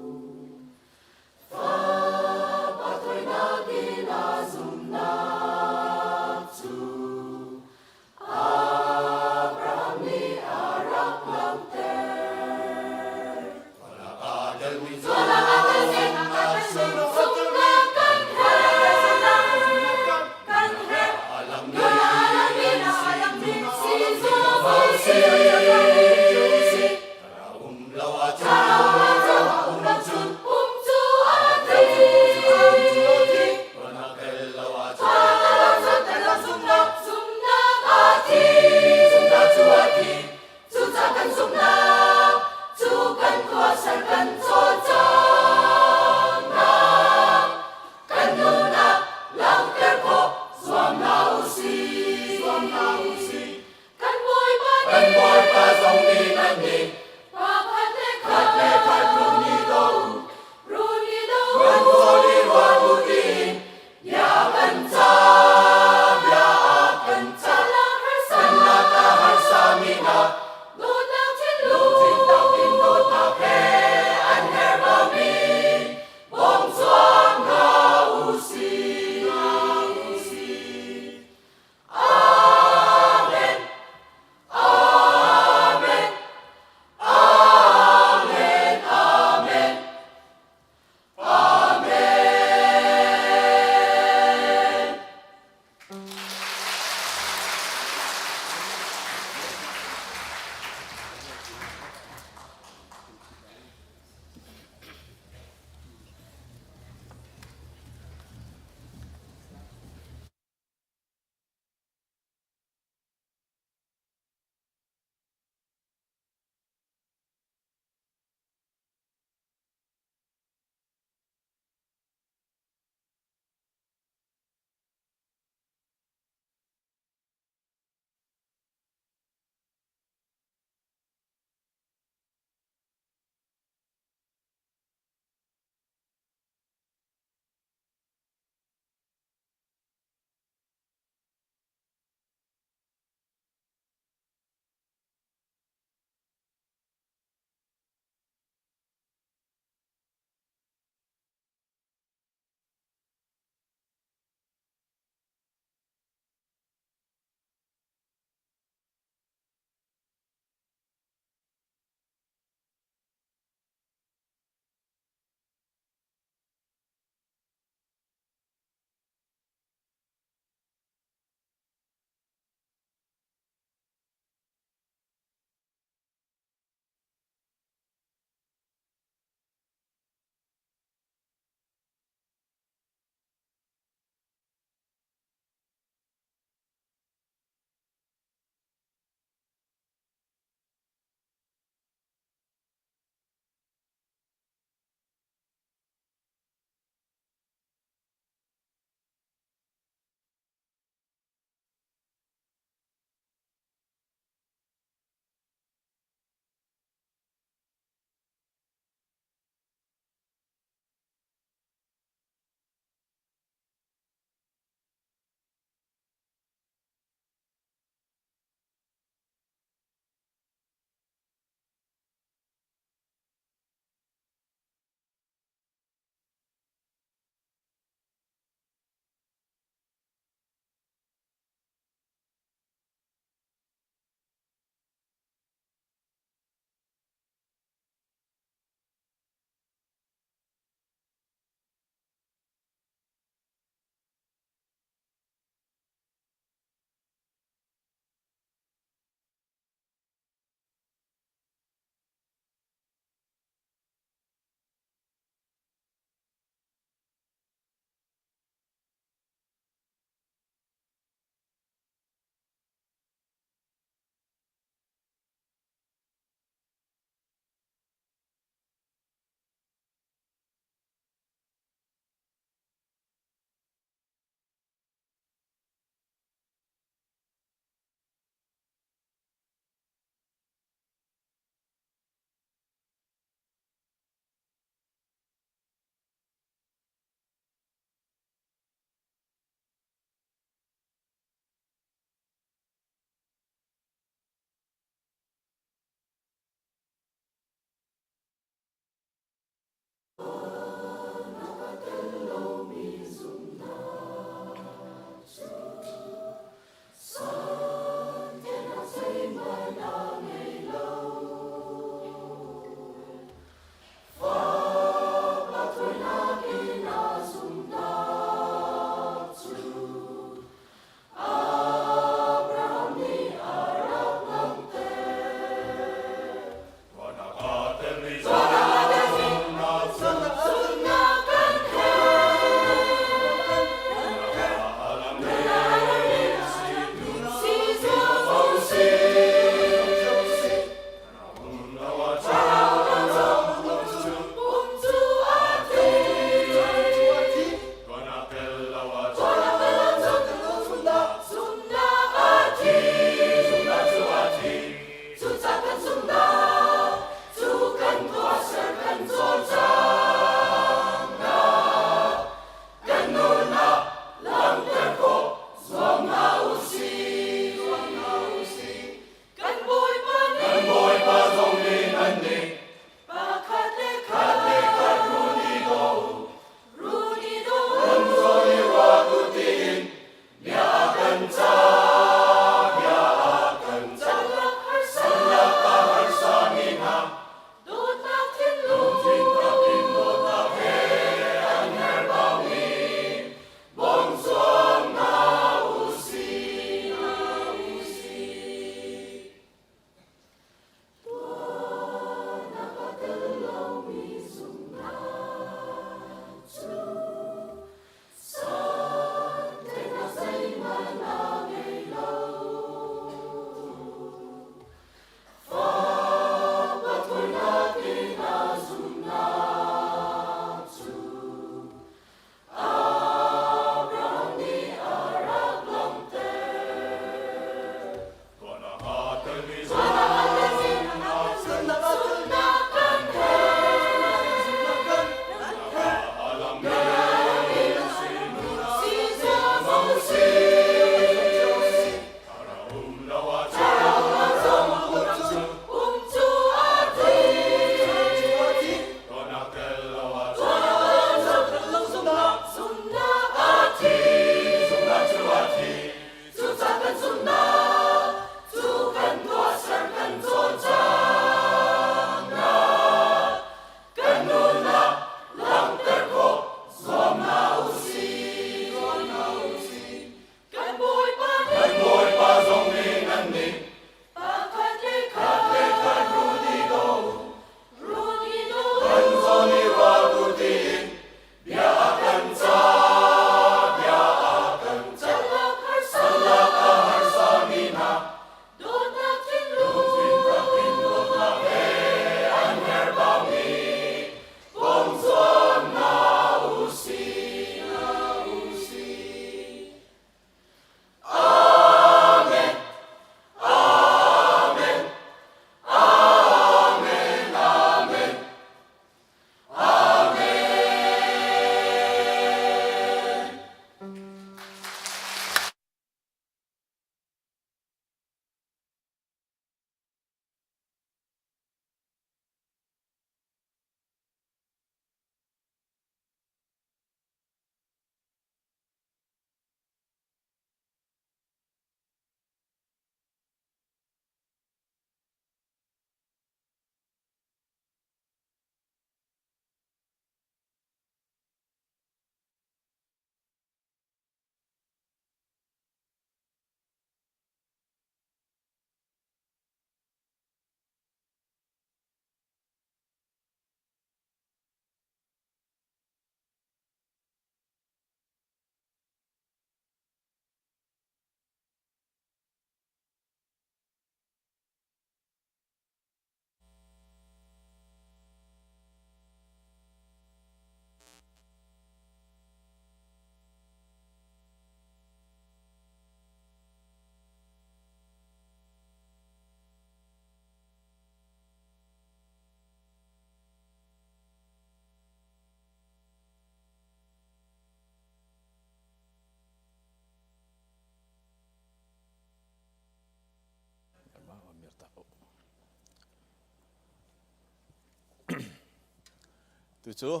tu chu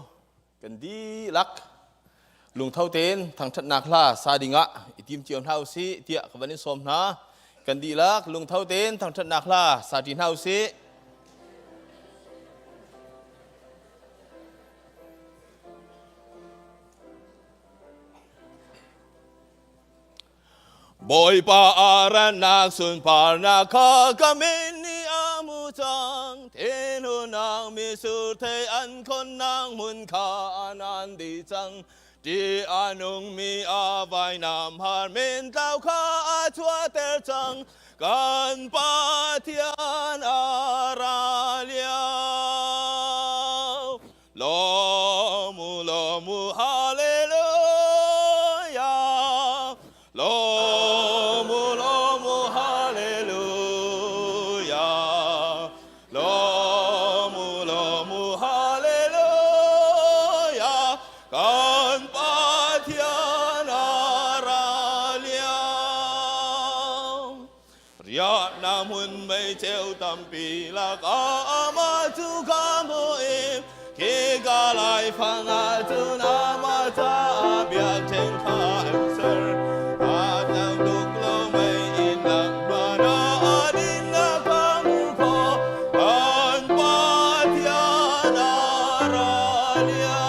kan di lak lung thau ten thang that nak la sa dinga itim chiam hau si tia kabanin som na kan di lak lung thau ten thang that nak la sa tin hau si boy pa aran nak sun par na kha kamin ni amu chang ten hu nang mi sur thei an khon nang mun kha anan di chang ti anung mi a vai nam har min tao kha a chua ter chang kan Pathian ara liao lo mu hallelujah lo mu hallelujah lo mu hallelujah kan Pathian ara liao ria nam hun mei cheu tam pi la ka ma chu ka mo im ke ga lai phang a chu na ma cha bia chen kha ser a nang duk lo mei in lang ba na din na kang kho kan Pathian ara liao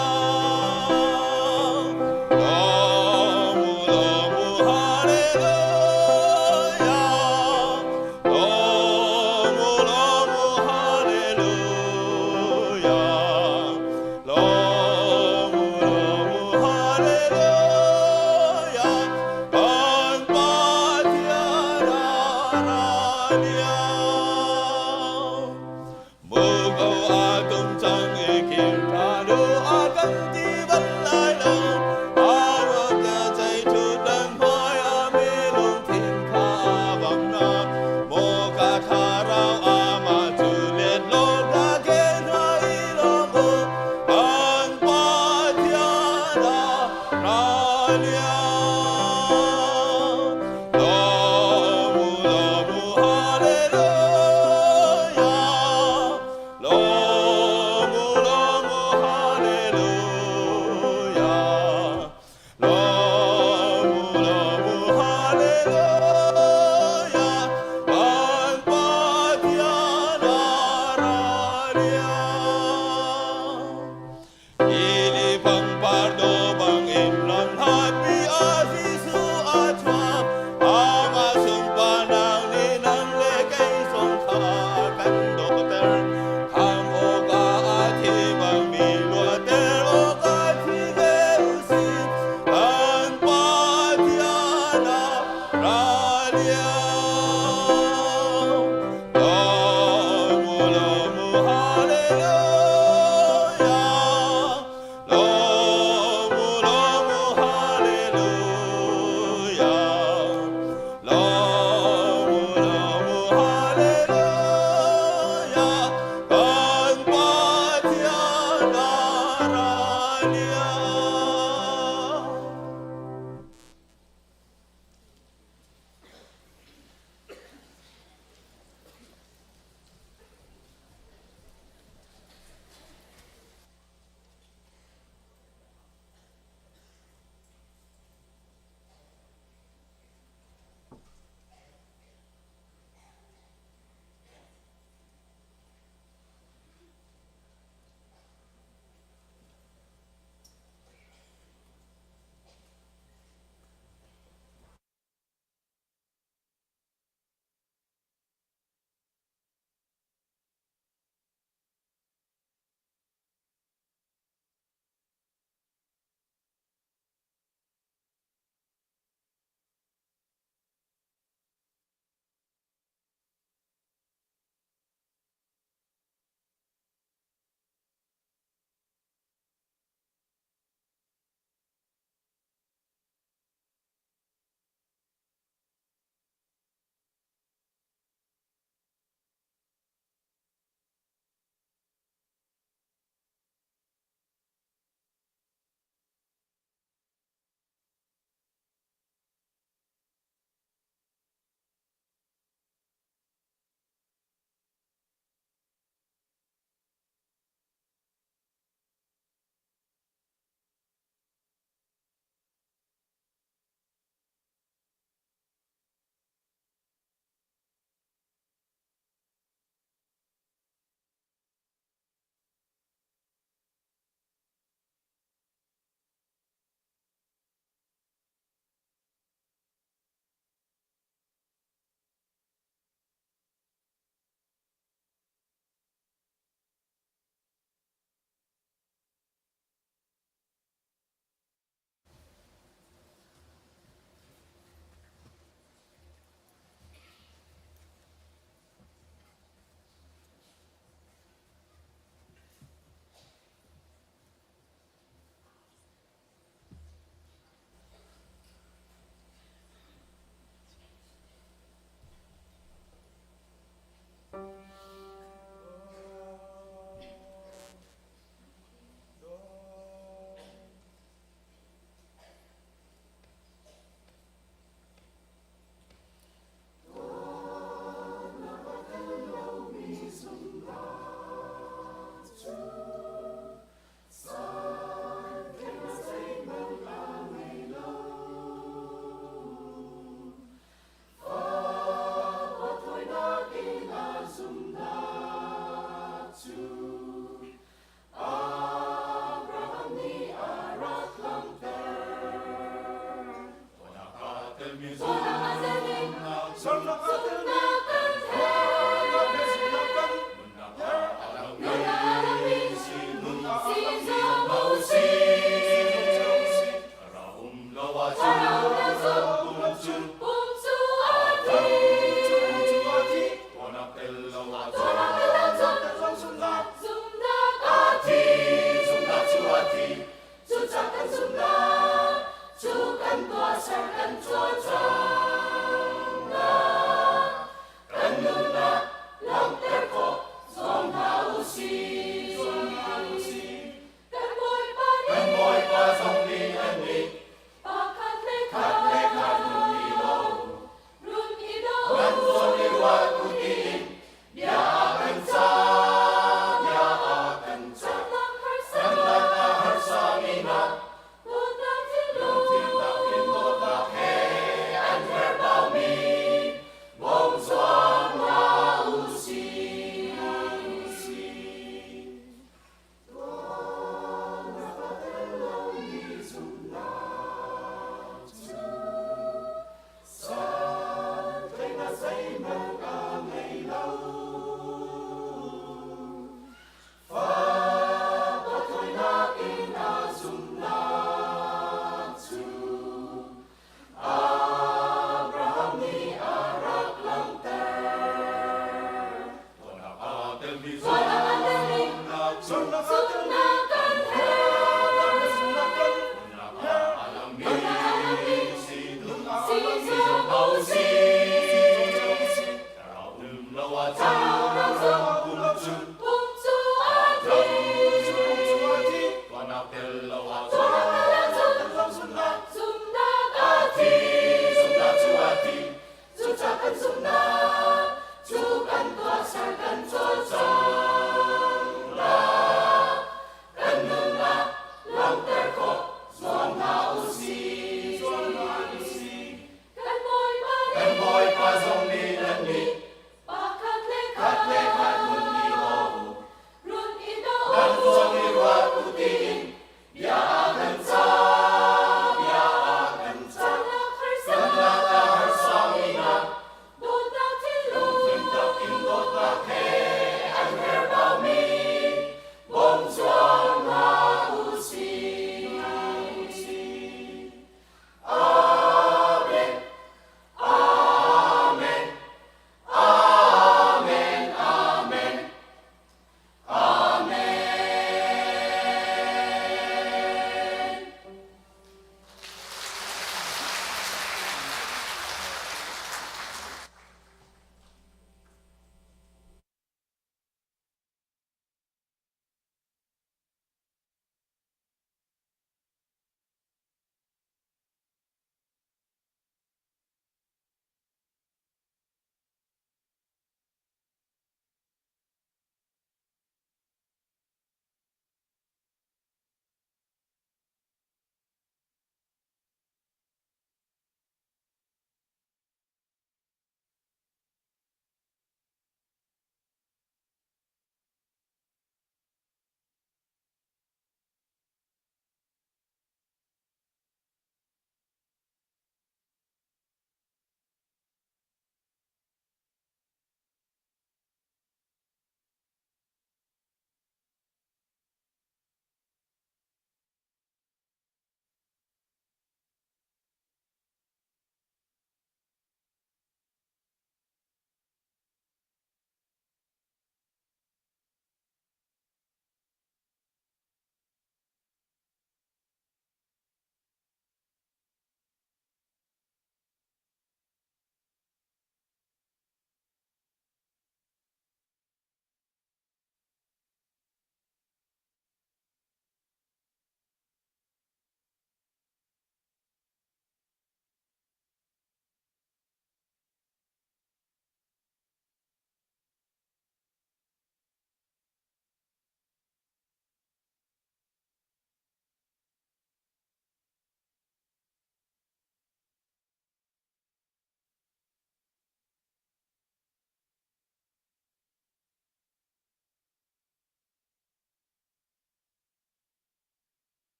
lo mu hallelujah lo mu hallelujah lo mu hallelujah kan Pathian ara liao Mugo atum chang e kim tha do akan ti van lai lo aro ta chai thu dan phai a me long thin kha bang na mo ka tha rao a ma chu let lo ka ke nai lo mo kan Pathian ara liao lo mu hallelujah lo mu hallelujah lo mu hallelujah kan Pathian ara liao ili pang pardo bang in lan happy Chu kan tua sar kan chua cha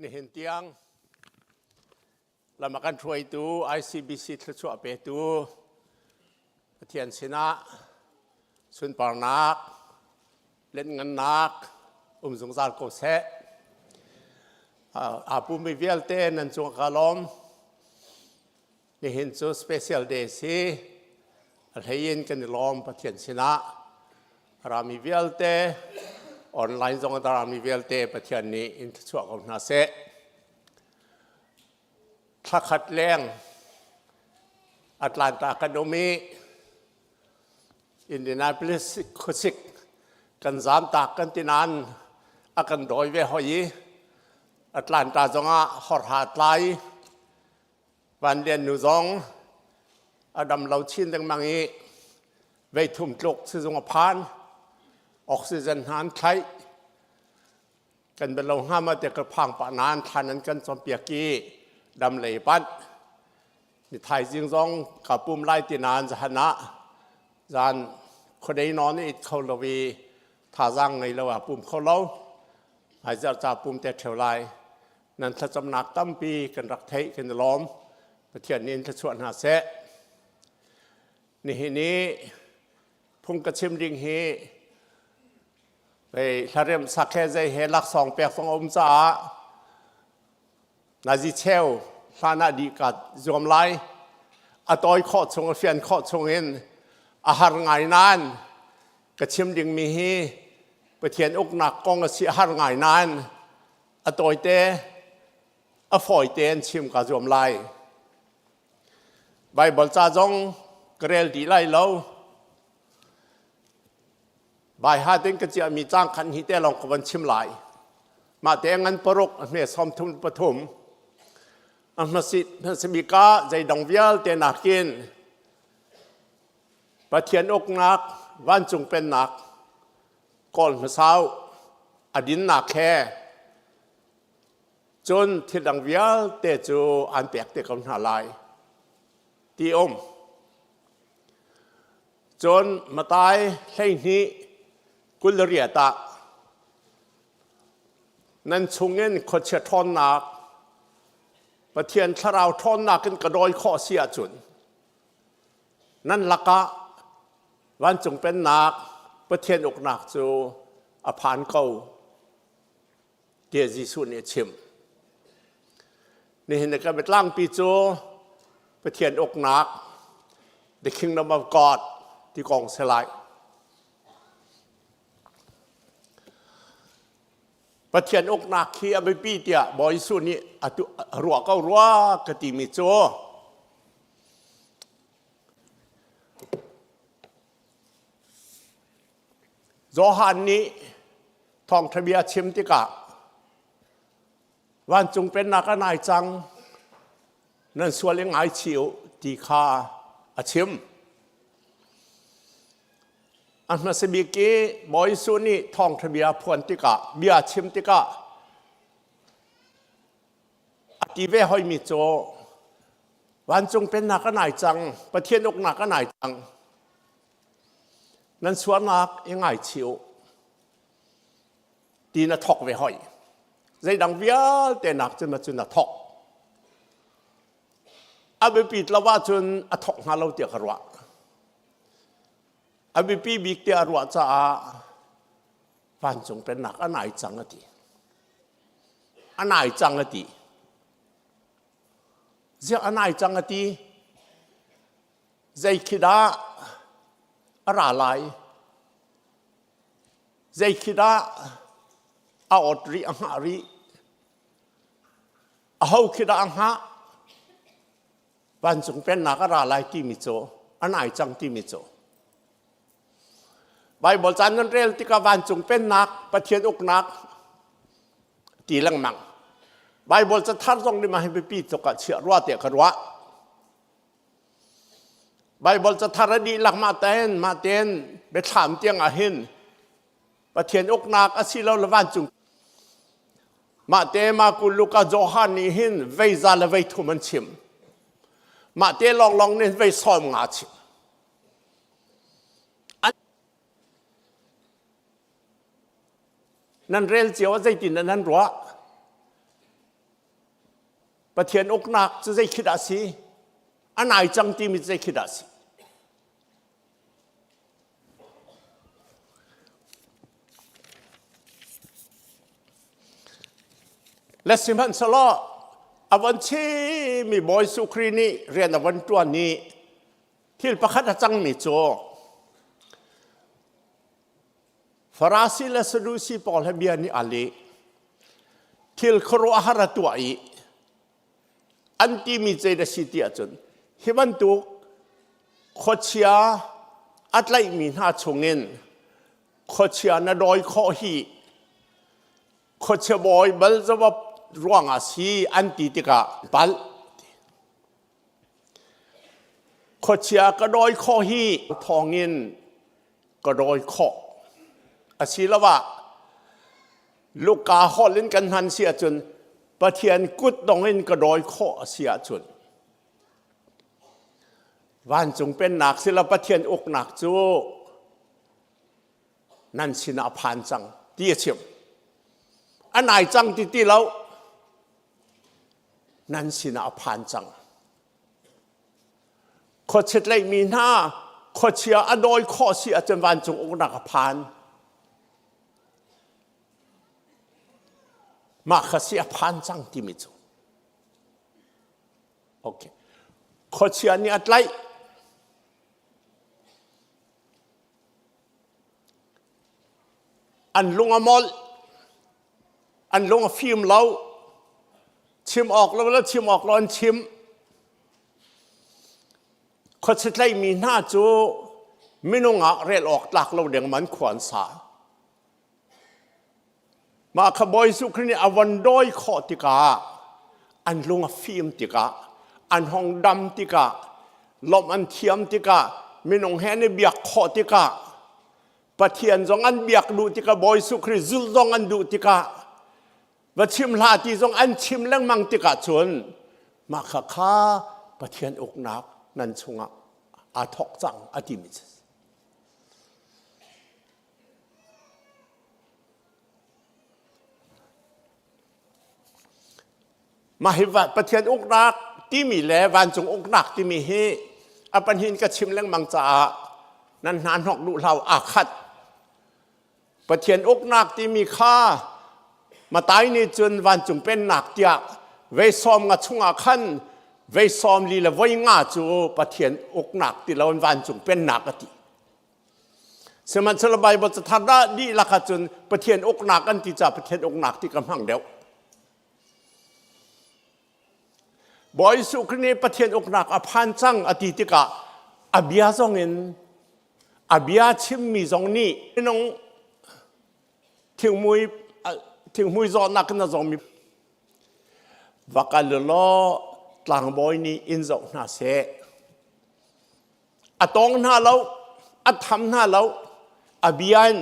นี่เห็นเตียงเรามากันช่วยตู ICBC ทศวเปตูเทียนชนะสุนปารนักเล่นเงินนักสงสารโกเซอาปุมิเวลเตนันจงคาลอมนี่เห็นโซสเปเชียลเดซีอะไรยินกันล้อมปะเทียนชนะรามีเวลเตออนไลน์จงตารามีเวลเตปะเทียนนี้อินทศวกับนาเซถ้าขัดแรงอัตแลนตาคาโดมีอินเดียนาโพลิสคุสิกกันสามตากันตินันอากันโดยเวหอยอัตแลนตาจงอาหอดหาดไลวันเดียนนูจงอดัมเราชินตั้งมังอีเวทุมตกซึ่งจงพานออกซิเจนหันไทยกันเป็นเราห้ามมาแต่กระพังปะนานทานนั้นกันสมเปียกีดำเลยปัดนี่ไทยจริงจงกับปุ่มไล่ตีนานจะหนะจานคนใดนอนนี่เขาเราวีท่าจังในระหว่างปุ่มเขาเล่าหายจะจับปุ่มแต่เท่าไรนั้นถ้าจำหนักตั้มปีกันรักไทยกันล้อมประเทศนี้ถ้าชวนหาเสะนี่พุ่งกระชิมริงเฮไปทาเรียมสักแค่ใจเฮลัก2 แปลก2 องศานาจิเชลฟานาดีกัดจอมไลอตอยข้อชงเฟียนข้อชงเห็น อาหารไงนั้นกระชิมดิ่งมีฮีประเทียนอกหนักกองกระสีอาหารไงนั้นอตัวเตอฝอยเตนชิมกระจวมไลใบบอลจ้าจงกระเรลดีไลเล่าใบหาเต็งกระเจียมีจ้างขันหิเตลองกวันชิมไลมาแต่งันปรกเมื่อสมทุนปฐมอันมาสิสมิกาใจดองเวียลเตนักกินประเทียนอกหนักวันจงเป็นหนักก่อนมาเช้าอดินหนักแค่จนที่ดังเวียลเตจูอันเปียกเตกำหาลายที่อมจนมาตายให้นี้กุลเรียตะนั้นชงเงินคนเชื่อทอนหนักประเทียนทราวทอนหนักกันกระโดยข้อเสียจุนนั่นละกะวันจงเป็นหนักประเทียนอกหนักจูอภานเก่าเดียจีสุเนี่ยชิมนี่เห็นกันเป็นล่างปีจูประเทียนอกหนัก The Kingdom of God ที่กองสลายประเทียนอกหนักที่อเมปีเตียบอยสุนี่รัวก็รัวกติมิโจโจฮันนี้ทองทะเบียชิมติกะวันจงเป็นนักนายจังนั่นส่วนเลี้ยงไอชิวตีคาอาชิมอันมาสบิกีบอยสุนี่ทองทะเบียพวนติกะเบียชิมติกะอากิเวหอยมิโจวันจงเป็นนักนายจังประเทศอกนักนายจังนั่นส่วนนักยังไงชิวตีน่ะทอกไว้หอยใจดังเวียแต่นักจนมาจนน่ะทอกอาบิปิดละว่าจนอัทอกหาเราเตียกรัวอาบิปีบิกเตียรัวจะวันจงเป็นนักอันไหนจังอติอันไหนจังอติเจ้าอันไหนจังอติใจคิดาอะไรใจคิดาอาอดรีอังหารีเอาคิดาอังหาวันจงเป็นนักอะไรที่มิโจอันไหนจังที่มิโจไบเบิลจันนั้นเรียลที่กับวันจงเป็นนักประเทียนอกนักตีลังมังไบเบิลจะทัดตรงนี้มาให้ไปปีจกเชื่อรัวเตียกรัวไบเบิลจะทารดีหลักมาเต้นไปถามเตียงอาหินประเทียนอกนักอาศิลาละวันจงมาเตมากุลูกาโจฮานีหินเวซาละเวทุมันชิมมาเตลองเนี่ยเวซ้อมงาชิมนั่นเรียลเจียวว่าใจตินนั้นรัวประเทียนอกนักจะใจคิดอะไรอันไหนจังที่มิใจคิดอะไรและสิมันสละอวันที่มีบอยสุครีนี่เรียนอวันตัวนี้ที่ประคัตจังมิโจฟาราซีและสดูซีปอลเฮเบียนี่อะไรที่ครัวอาหารตัวอีอันที่มีใจเดสิติอาจนฮิบันตุโคเชียอัตไลมีหน้าชงเงินโคเชียนาดอยข้อฮีโคเชียบอยบัลจะว่าร่วงอาศีอันติติกาบัลโคเชียก็ดอยข้อฮีทองเงินก็ดอยข้ออาศีละว่าลูกกาข้อเล่นกันหันเสียจนประเทียนกุดดองเงินก็ดอยข้อเสียจนวันจงเป็นหนักศิลปะเทียนอกหนักจูนั่นสินาผ่านจังที่เฉียบอันไหนจังที่เรานั่นสินาผ่านจังขดเช็ดเลยมีหน้าขดเชียอโดยข้อเสียจนวันจงอกหนักผ่านมาขเสียผ่านจังที่มิจูโอเคขดเชียนี่อะไร อันลุงอมอลอันลุงอฟิล์มเราชิมออกแล้วชิมออกร้อนชิมคนสุดท้ายมีหน้าจูไม่นุ่งอ่ะเรียลออกหลักเราเดียงมันขวานสามาขบอยสุขนี่อวันดอยขอติกาอันลุงฟิล์มติกาอันห้องดำติกาลมอันเทียมติกาไม่นุ่งแห่ในเบียกขอติกาปะเทียนจงอันเบียกดูติกาบอยสุขนี่จุลจงอันดูติกาว่าชิมลาที่จงอันชิมเรื่องมังติกาชนมาข้าปะเทียนอกนักนันชงอาทอกจังอาทิมิสมาให้ว่าปะเทียนอกนักที่มีแลวันจงอกนักที่มีเฮอปัญหินก็ชิมเรื่องมังจ่านันนานหอกดูเราอาคัดปะเทียนอกนักที่มีค่ามาตายในจนวันจงเป็นหนักเดียเวซ้อมงาชงอาคันเวซ้อมลีละไว้งาจูปะเทียนอกหนักที่เราวันจงเป็นหนักอติสมัยสลบายบทสถานะดีละขจนปะเทียนอกหนักอันที่จะปะเทียนอกหนักที่กำลังเดียวบอยสุขนี้ปะเทียนอกหนักอภันจังอติติกะอเบียจงเงินอเบียชิมมีจงนี้น้องถึงมวยจอนักนะจงมีวักลล้อตลางบอยนี้อินจงน่าเสอตองน่าเราอทำน่าเราอเบียน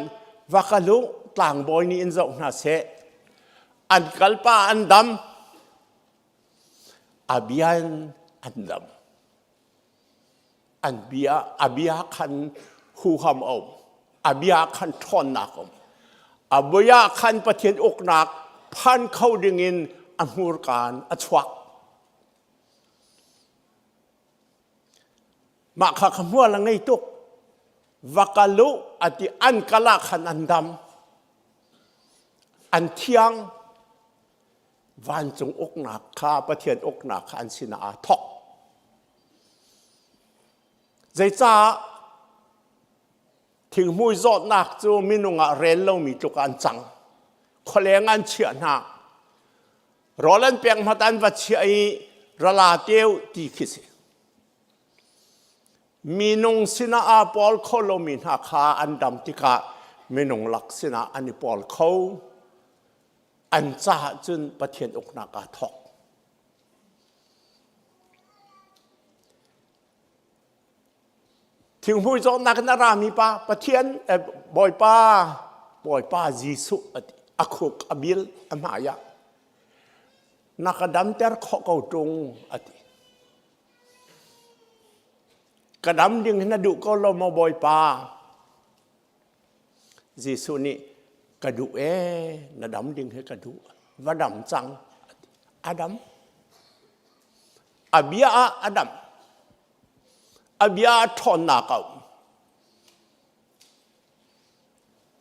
วักลุตลางบอยนี้อินจงน่าเสอันกัลปาอันดำอาเบียนอันดำอันเบียอาเบียขันหูคำอมอาเบียขันทอนนักอมอาเบียขันปะเทียนอกนักพันเข้าดึงอินอันหูการอัชวักมาข้าคำว่าละไงตุกวักลุอติอันกะละขันอันดำอันเทียงวันจงอกหนักข้าปะเทียนอกหนักอันสินาทอกใจจ้าถึงมุยจอดหนักจูมินุงะเรนเรามีจุกันจังคนเลี้ยงอันเชียนารอเล่นเปียงมาตันวัชชัยระลาเตียวตีคิสิมีนงสินาอาปอลโคโลมินาคาอันดำติกะมีนงลักสินาอันนิปอลเขาอันจ่าจนปะเทียนอกนักอาทอกถึงผู้จงนักนารามีป้าปะเทียนบอยป้าจีสุอักขุกอบิลอมายะนักดำเตอร์ขอเกาตรงอติกระดำดึงนัดดุก็ลมมาบอยป้าจีสุนี่กระดูนัดำดึงให้กระดูว่าดำจังอาดัมอาบิยาอาดัมอาบิยาทอนนักเอา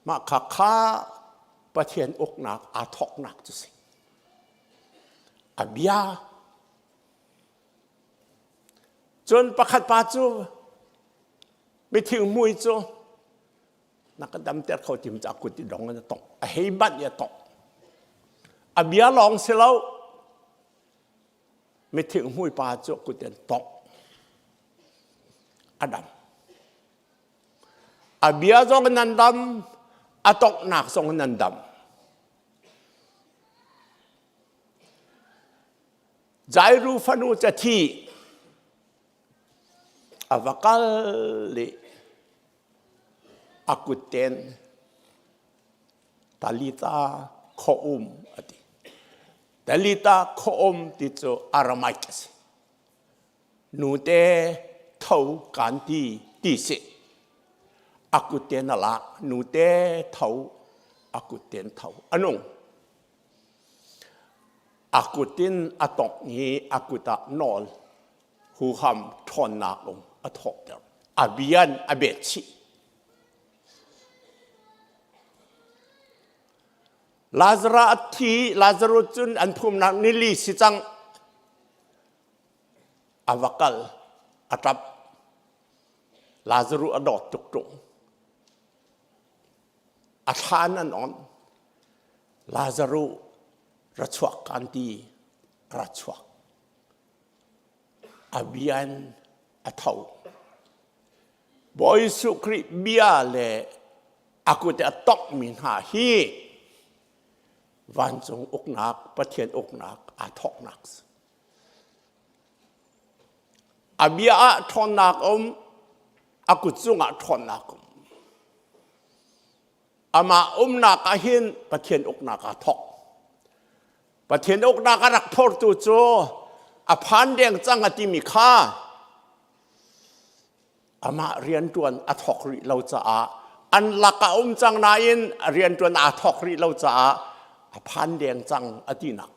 มาข้าปะเทียนอกนักอาทอกนักจุสิอาบิยาจนประคัดปาจูไม่ถึงมวยจูนักดำเตะเขาจิ้มจากกุฏิดองกันจะตกเฮบัตอย่าตกอาบิยาลองเสร็จแล้วไม่ถึงมวยปาจูกุฏิตกอาดัมอาบิยาจงนันดำอาตกหนักจงนันดำใจรู้ฟันูจะที่อวกาลอากุเตนตาลิตาโคอุมอติตาลิตาโคอุมติโจอารามายกสนูเตเท่ากันที่สิอากุเตนละนูเตเท่าอากุเตนเท่าอันนงอากุตินอตกนี้อากุตะนอลหูคำทอนนักลงอทอกเดออาบิยันอาเบชิลาซาระทีลาซารุจุนอันภูมินักนิลิสิจังอวกาลอัตรับลาซารุอดอดตุกตุง อาทานนั่นอ่อนลาซารุรัชวกกันตีรัชวกอาเบียนอาเท่าบอยสุคริเบียเลอากุจะตอกมินหาฮีวันจงอกนักประเทียนอกนักอาทอกนักอาเบียอาทอนนักอากุจุงอาทอนนักอามานักอาหินประเทียนอกนักอาทอกประเทียนอกนักอารักพอร์ตุโจอาพันเดียงจังอาติมิค่าอามาเรียนตวนอาทอกริเราจะอันลักจังนายนเรียนตวนอาทอกริเราจะอาพันเดียงจังอาตินัก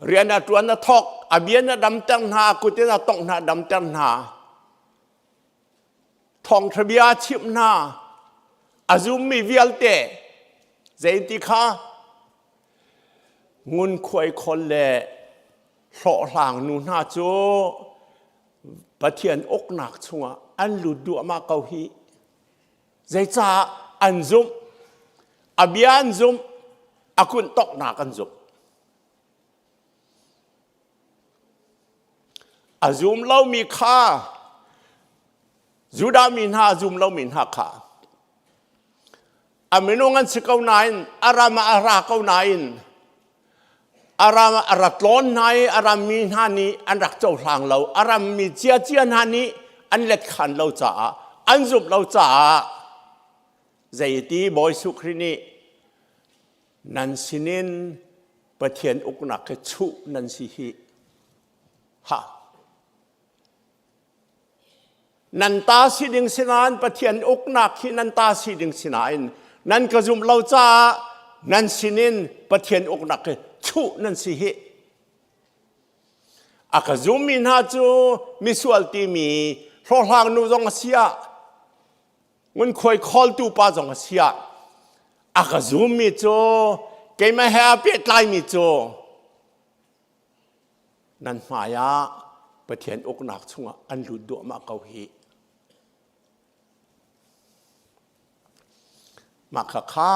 เรียนตวนอาทอกอาเบียนดำจังหากุตินาตงหาดำจังหาทองทะเบียชิมนาอาซุมมีวิลเตเจติค่างุนควยคนเล่โหหลังนูน่าโจประเทียนอกหนักชัวอันหลุดดัวมาเกาฮีใจจ่าอันซุมอาเบียนซุมอากุนตกหนักอันซุมอาซุมเรามีค่าจูดามินหาซุมเรามินหาค่าอามินุงันสิเกาไนน์อารามาอาราเกาไนน์อารามอารัตล้นไนอารามมีฮานีอันรักเจ้าทางเราอารามมีเจียเจียนฮานีอันเล็ดขันเราจ่าอันจุบเราจ่าใจตีบอยสุครินีนันสินินประเทียนอุกนักชุนันสิฮิฮะนันตาสิดิงสินานประเทียนอุกนักฮินันตาสิดิงสินานนันกระจุมเราจ่านันสินินประเทียนอุกนักชุนั่นสิเหอากาซุมินฮาจูมิสวลตีมีโรหางนูจงเสียมันคอยคอลตูปาจงเสียอากาซุมิจูเกมาเฮาเปียตไลมิจูนั่นหมายาประเทียนอกหนักชงอันหลุดดัวมาเกาฮีมาข้า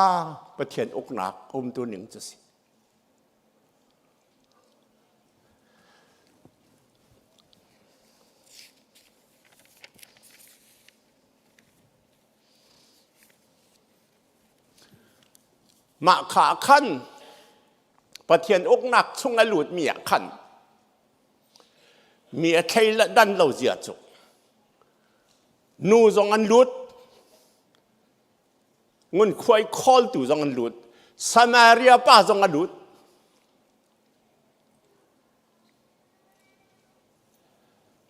ประเทียนอกหนักตัวหนึ่งจะสิมาขาขันประเทียนอกหนักช่วงอลุดเมียขันเมียไทยละดันเราเสียจุนูจงอันลุดงุนควายคอลตูจงอันลุดสมาเรียป้าจงอันลุด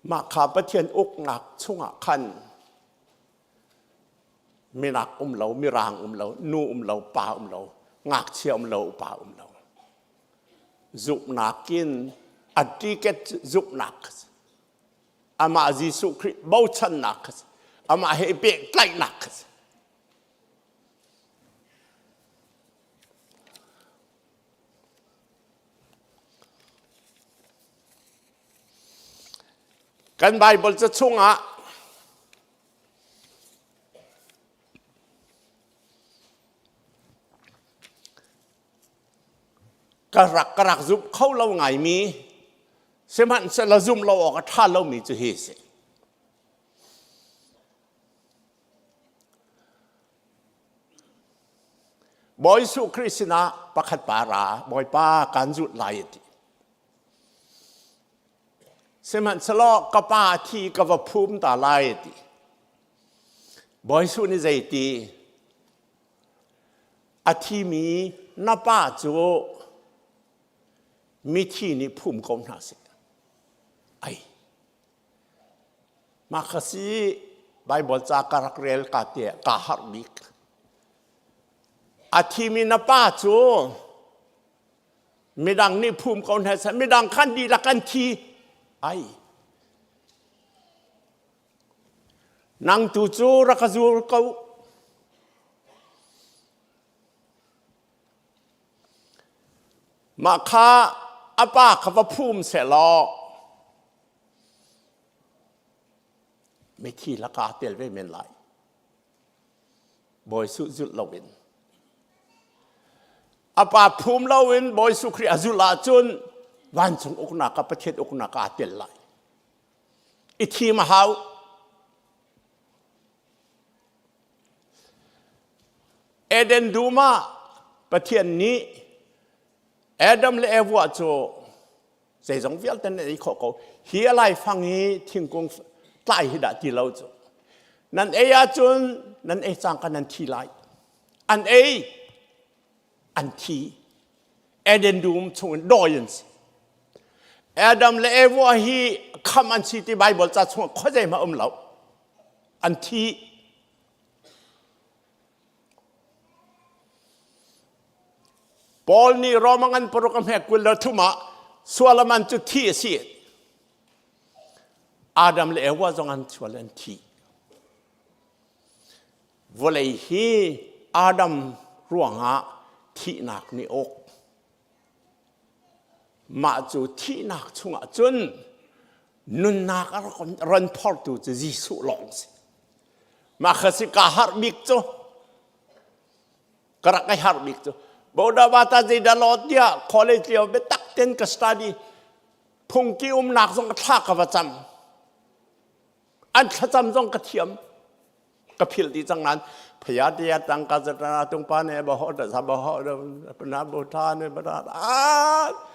มาขาประเทียนอกหนักช่วงขันมีหนักเรามีรางเรานูเราป่าเรางักเชี่ยวเราป่าเราจุบนักกินอดีเกตจุบนักอามาจิสุคริบ่าวชันนักอามาเฮเบกไกลนักกันไบเบิลจะช่วงกระรักจุบเข้าเราไงมีเสมันเสละจุมเราออกท่าเรามีจะเฮสบอยสุคริสนะประคัดปาราบอยป้าการจุดลายติเสมันสลอกกป้าที่กบภูมิตาลายติบอยสุนิใจตีอาทิมีนับป้าจูมิที่นี่ภูมิกองนาสิไอมาคสีไบเบิลจากการเรียลกาเตียกาฮาร์บิกอาทิมีนับป้าจูไม่ดังนี่ภูมิกองนาสิไม่ดังขันดีละกันทีไอนังตูจูรักจูเขามาคาอาป้าขับภูมิเสลอไม่ที่ละกาเตียลเวเมนไล บอยสุจุดลาวินอาปาภูมิลาวินบอยสุครีอาจุลาจุนวันจงอุกนักกับประเทศอุกนักอาเตลไลอิทีมหาวเอเดนดูมาประเทศนี้เอดัมและเอวัวโจใจจงเวียลตันในข้อเขาเฮียไลฟังนี้ทิ้งกงใต้หิดาที่เราโจนั่นเอยาจุนนั่นเอจังกันนั่นทีไลอันเออันทีเอเดนดูมชงดอยันส์เอดัมและเอวัวฮีคำอันชีที่ไบเบิลจะชงข้อใจมาเราอันทีปอลนี่รอมังันปรกมแหกกุลทุมาสวลมันจุดที่เสียอาดัมและเอวาจงอันสวลันทีวลัยฮีอาดัมร่วงหาที่นักนี่อกมาจุดที่นักชงจนนุนนักรันพอร์ตูจะยิสุลองสิมาขสิกาฮาร์บิกจูกระไรฮาร์บิกจูBoda bata zida lot dia college dia betak ten ka study phungki nak song ka thak ka wacham an khacham song ka thiam ka phil di chang nan phaya dia tang ka jatana tung pa ne ba ho da sa ba ho da na bo tha ne ba da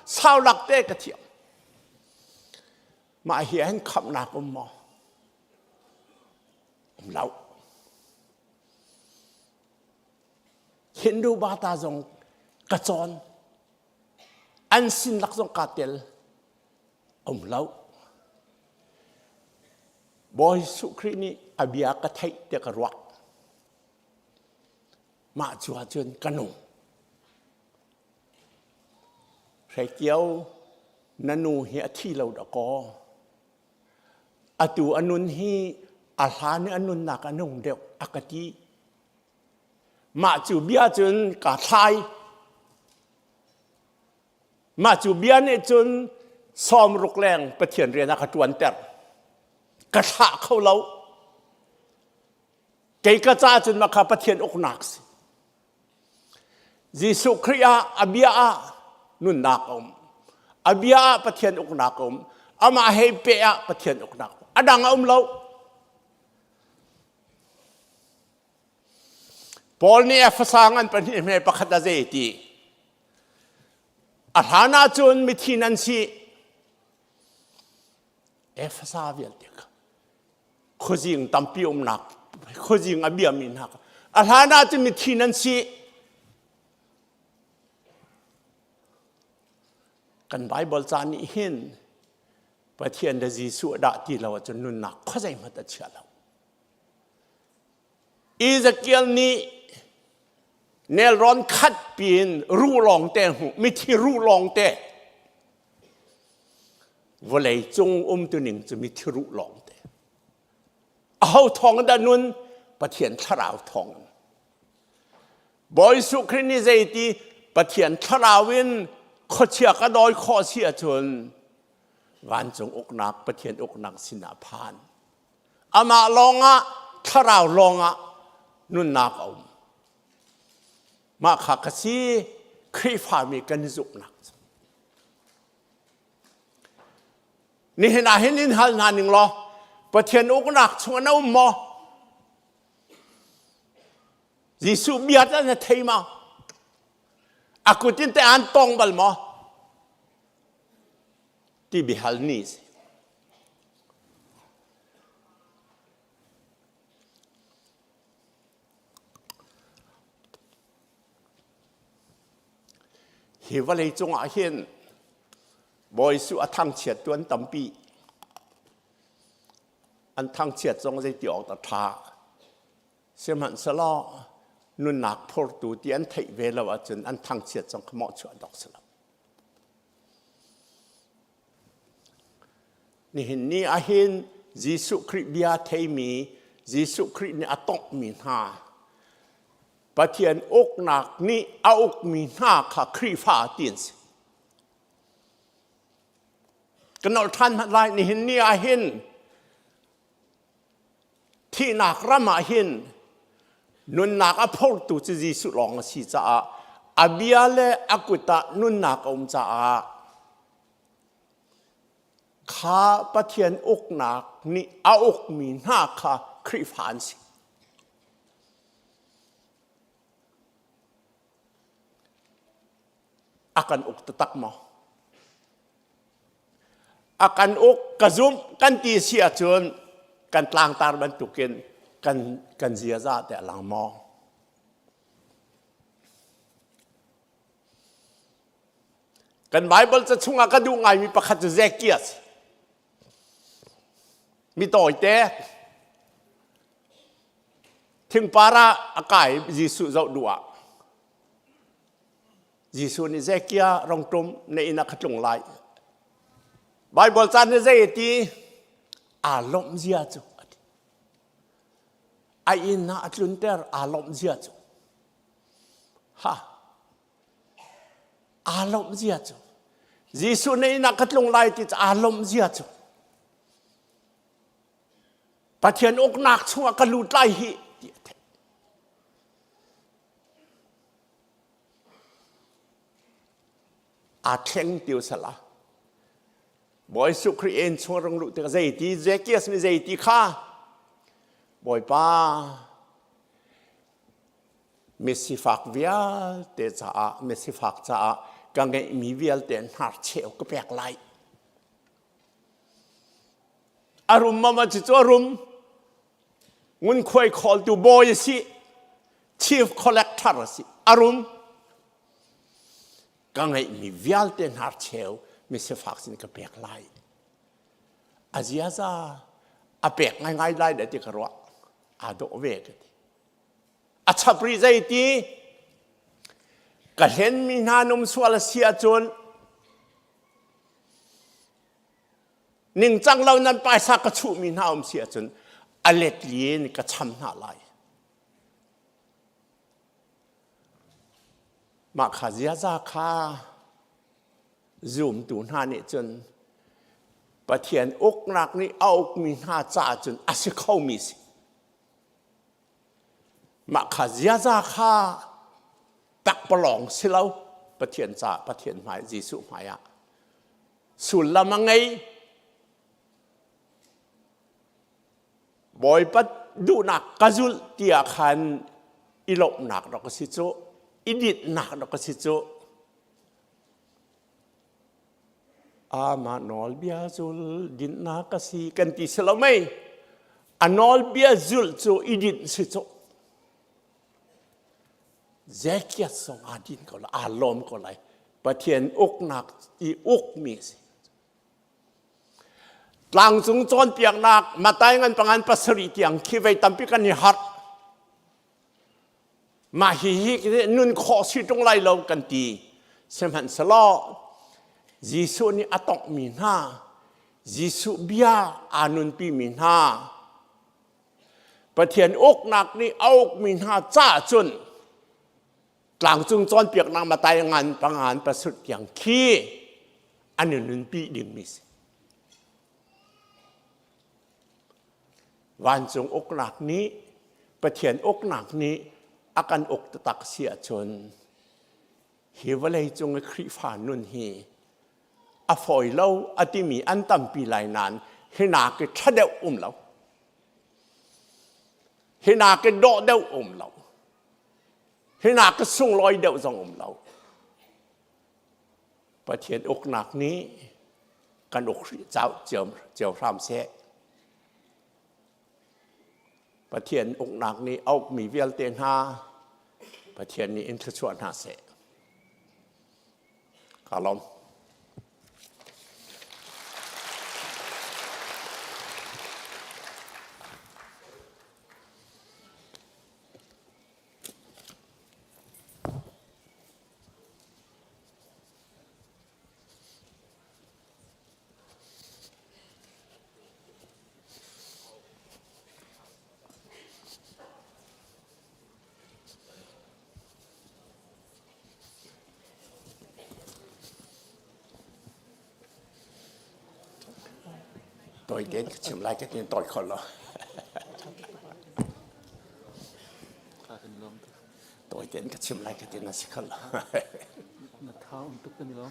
sao lak te ka thiam ma hian kham na ko mo lau Hindu bata songกระจรอันสินลักษณะกาเตลเล่าบอยสุครีนี่อเบียกระไทยเตกระวักมาจัวจนกระนุใส่เกี้ยวนันูเฮียที่เราดอกอตูอนุนฮีอาหารนี่อนุนนักอนุงเดียวอากาศมาจูเบียจนกาไทยมาจูเบียนจนซ้อมรุกแรงประเทียนเรียนนักตวนแต่กระทะเข้าเล้าเกยกระจ้าจนมาขับประเทียนอกหนักสิยิสุคริยาอเบียนุนนักอเบียประเทียนอกหนักอามาเฮเปะประเทียนอกหนักอดังเล้าปอลนี่เอฟซังอันเป็นเมปะขัดเจตีอาหานาจุนมิทีนันซีเอฟซาเวียลเด็กข้อจริงตั้มปีนักข้อจริงอเบียมินักอาหานาจุนมิทีนันซีกันไบเบิลจานี่เห็นประเทศเดจิสุดาที่เราจะนุนนักข้อใจมาตัดเชื่อเราอิสเกียลนี้เนลรอนคัดเปลี่ยนรูลองแต่หูไม่ที่รูลองแต่ว่าเลยจงตัวหนึ่งจะมีที่รูลองแต่เอาทองด้านนู้นประเทียนทราวทองบอยสุครินิเจตีประเทียนทราวินข้อเชียกระดอยข้อเชียจนวันจงอกนักประเทียนอกนักสินาพานอามาลองะทราวลองะนุ่นนักเอามาขักซีครีฟามีกันจุกนักนี่เห็นอะไรนี่ฮัลนาหนึ่งล้อประเทศอุกนักชวนเอาหมอยิสุเบียดนั่นเทมาอากุตินแต่อันตองบัลหมอที่บิฮัลนีสเฮวเลยจงอาเห็นบอยสุอัทังเฉียดตัวตั้มปีอันทังเฉียดจงใจตีออกตะทาเสมันสลอนุนนักพอร์ตูที่อันไทยเวลาว่าจนอันทังเฉียดจงขมอชวนดอกสลับนี่เห็นนี่อาเห็นยิสุคริสเบียเทมียิสุคริสเนี่ยอตกมีหาประเทียนอกหนักนี่เอาอกมีหน้าขาครีฟ้าตีนสิกันเอาท่านอะไรนี่เห็นนี่อาเห็นที่หนักระมาเห็น นุนนักอพอลตุจะจีสุลองสิจ้าอาเบียเลอากุตะนุนนักอมจ้าข้าปะเทียนอกนักนี่อาอกมีหน้าข้าคริฟานสิอาการอกตะตักมาอาการอกกระซุมกันตีเสียจนกันตลางตาบรรทุกินกันเสียซาแต่หลังมอกันไบเบิลจะช่วงกันดูไงมีประคัตเซเกียสมีต่อยเตะถึงปาระอากาศยิสุเจ้าดัวยิสุนี่เซเกียรองตรมในอินักจงไลไบเบิลจานนี่เซตีอารมณ์เสียจุไออินนาอัตลุนเตอร์อารมณ์เสียจุฮะอารมณ์เสียจุยิสุในอินักจงไลติดอารมณ์เสียจุปะเทียนอกนักช่วงกันลุดไล่หิอาเข่งติวสละบอยสุครีเอนช่วงรังลุตะเจตีเจเกียสมีเจตีข้าบอยป้าเมสิฟักเวียเตจ้าเมสิฟักจ้ากังเงมีเวียเตนหาเชลก็แปลกไล่อารมณ์มาจิตอารมณ์งุนคอยคอลตูบอยสิ chief collector สิอารมณ์กังไงมีเวียลเตนฮาร์เชลมีเสฟักสินกับเปียกไล่อาเจียซาอาเปียกง่ายๆไล่เด็ดที่กระวะอาโดเวกันอาชับริใจตีก็เห็นมีนานุมสวลเสียจนหนึ่งจังเรานั้นไปสักกระชูมีนาอุมเสียจนอเล็ดเลียนก็ช้ำหน้าไหลมาขาเสียจากข้าซูมตูหน้านี่จนปะเทียนอกหนักนี่เอามีหน้าจ่าจนอาศัยเข้ามีสิมาขาเสียจากข้าตักปลองสิเราปะเทียนจ่าปะเทียนหมายจีสุหมายอะสุดละมังไงบอยปัดดูหนักกระจุลเตียขันอิโลหนักดอกสิโจอิดิดหนักดอกสิโจอามานอลเบียจุลดินนักสิกันติสละไม่อานอลเบียจุลโจอิดิดสิโจเจคิดส่งอาดินก็เลยอารมณ์ก็เลยปะเทียนอกหนักอีอกมีสิหลังจงจนเปียกนักมาตายเงินปังงานปัสริตียงคิดไว้ตั้มพิกันนิฮัดมาฮิฮิกนุนขอสิตรงไล่เรากันตีเสมันสลอยิสุนี่อัตอกมีนายิสุเบียอานุนปีมีนาปะเทียนอกหนักนี่เอามีนาจ้าจนหลังจงจนเปียกนักมาตายเงินปังงานปัสริตียงขี้อันนุนปีดิ่งมิสวันจงอกหนักนี้ปะเทียนอกหนักนี้อาการอกตะตักเสียจนเหี่ยวเลยจงคริฟานุนฮีอฟอยเล่าอติมีอันตั้มปีไหลนานเฮนาเกทะเดวเราเฮนาเกโดเดวเราเฮนาเกส่งลอยเดวจงเราปะเทียนอกหนักนี้กันอกเจ้าเจียวพรามเสปะเทียนองค์หนักนี้เอามีเวลเตียนหาปะเทียนนี้อินทรชวนหาเสกาลม tôi đến chìm lại cái tiền tội khỏi lo tôi tiền cái chim lại cái tiền là sẽ khăn na thao tuk kan lo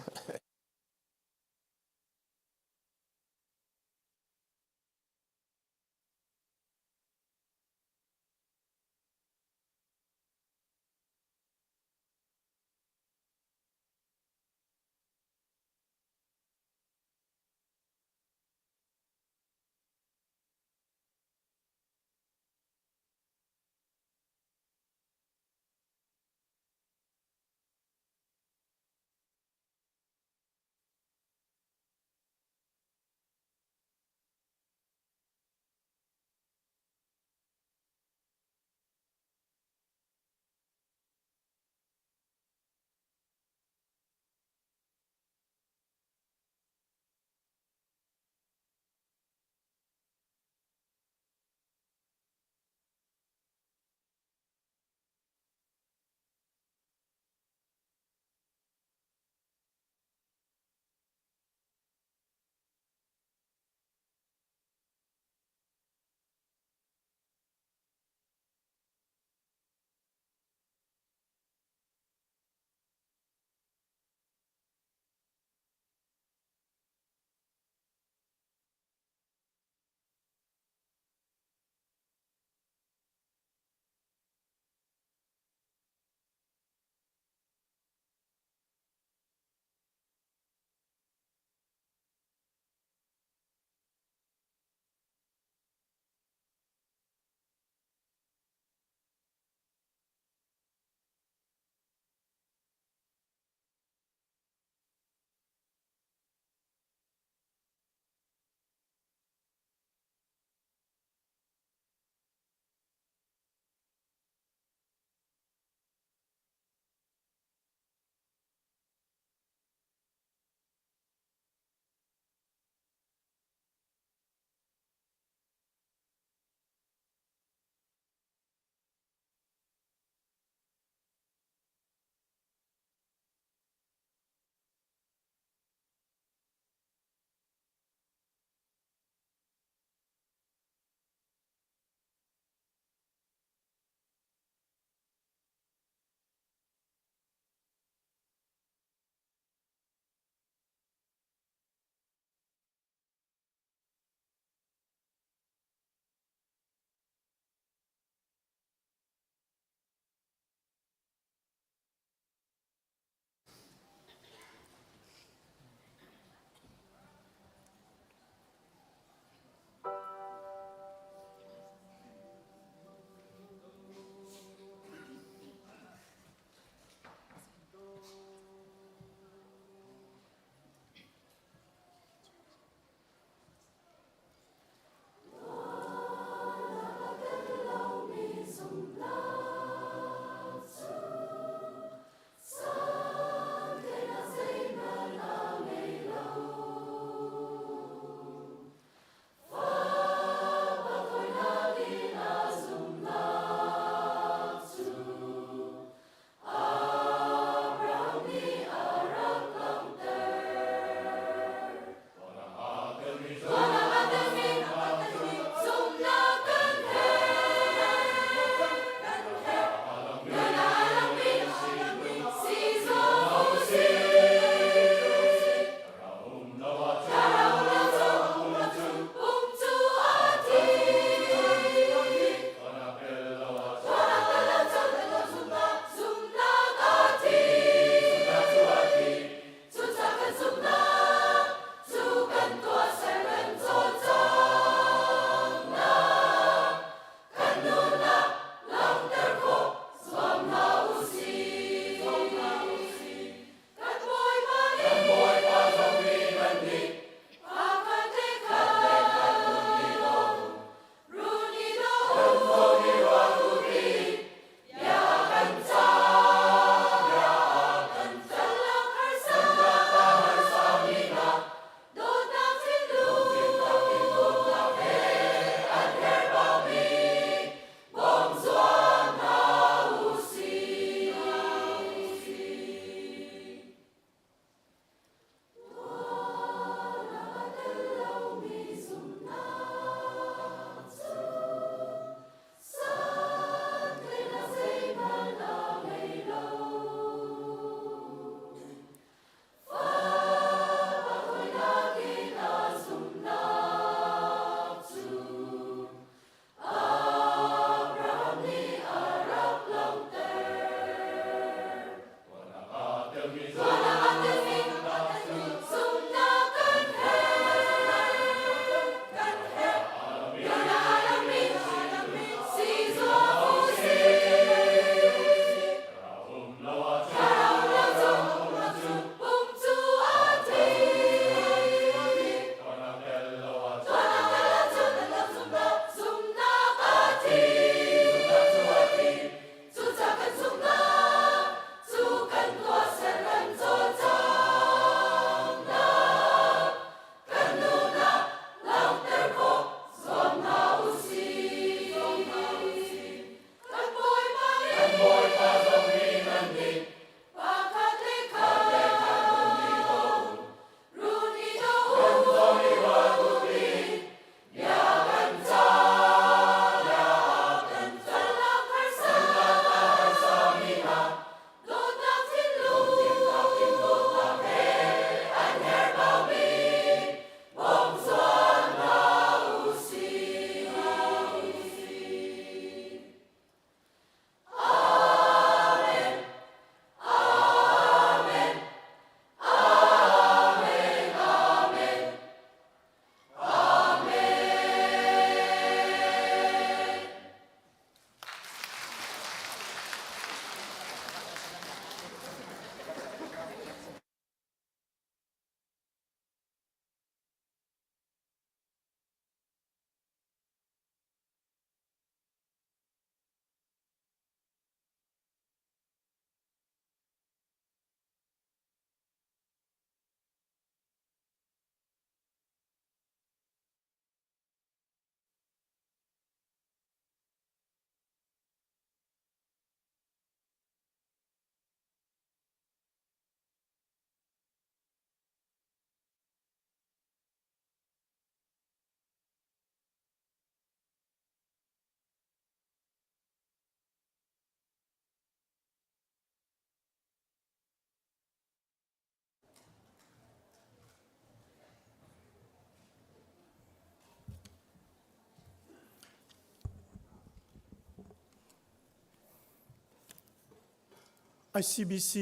ICBC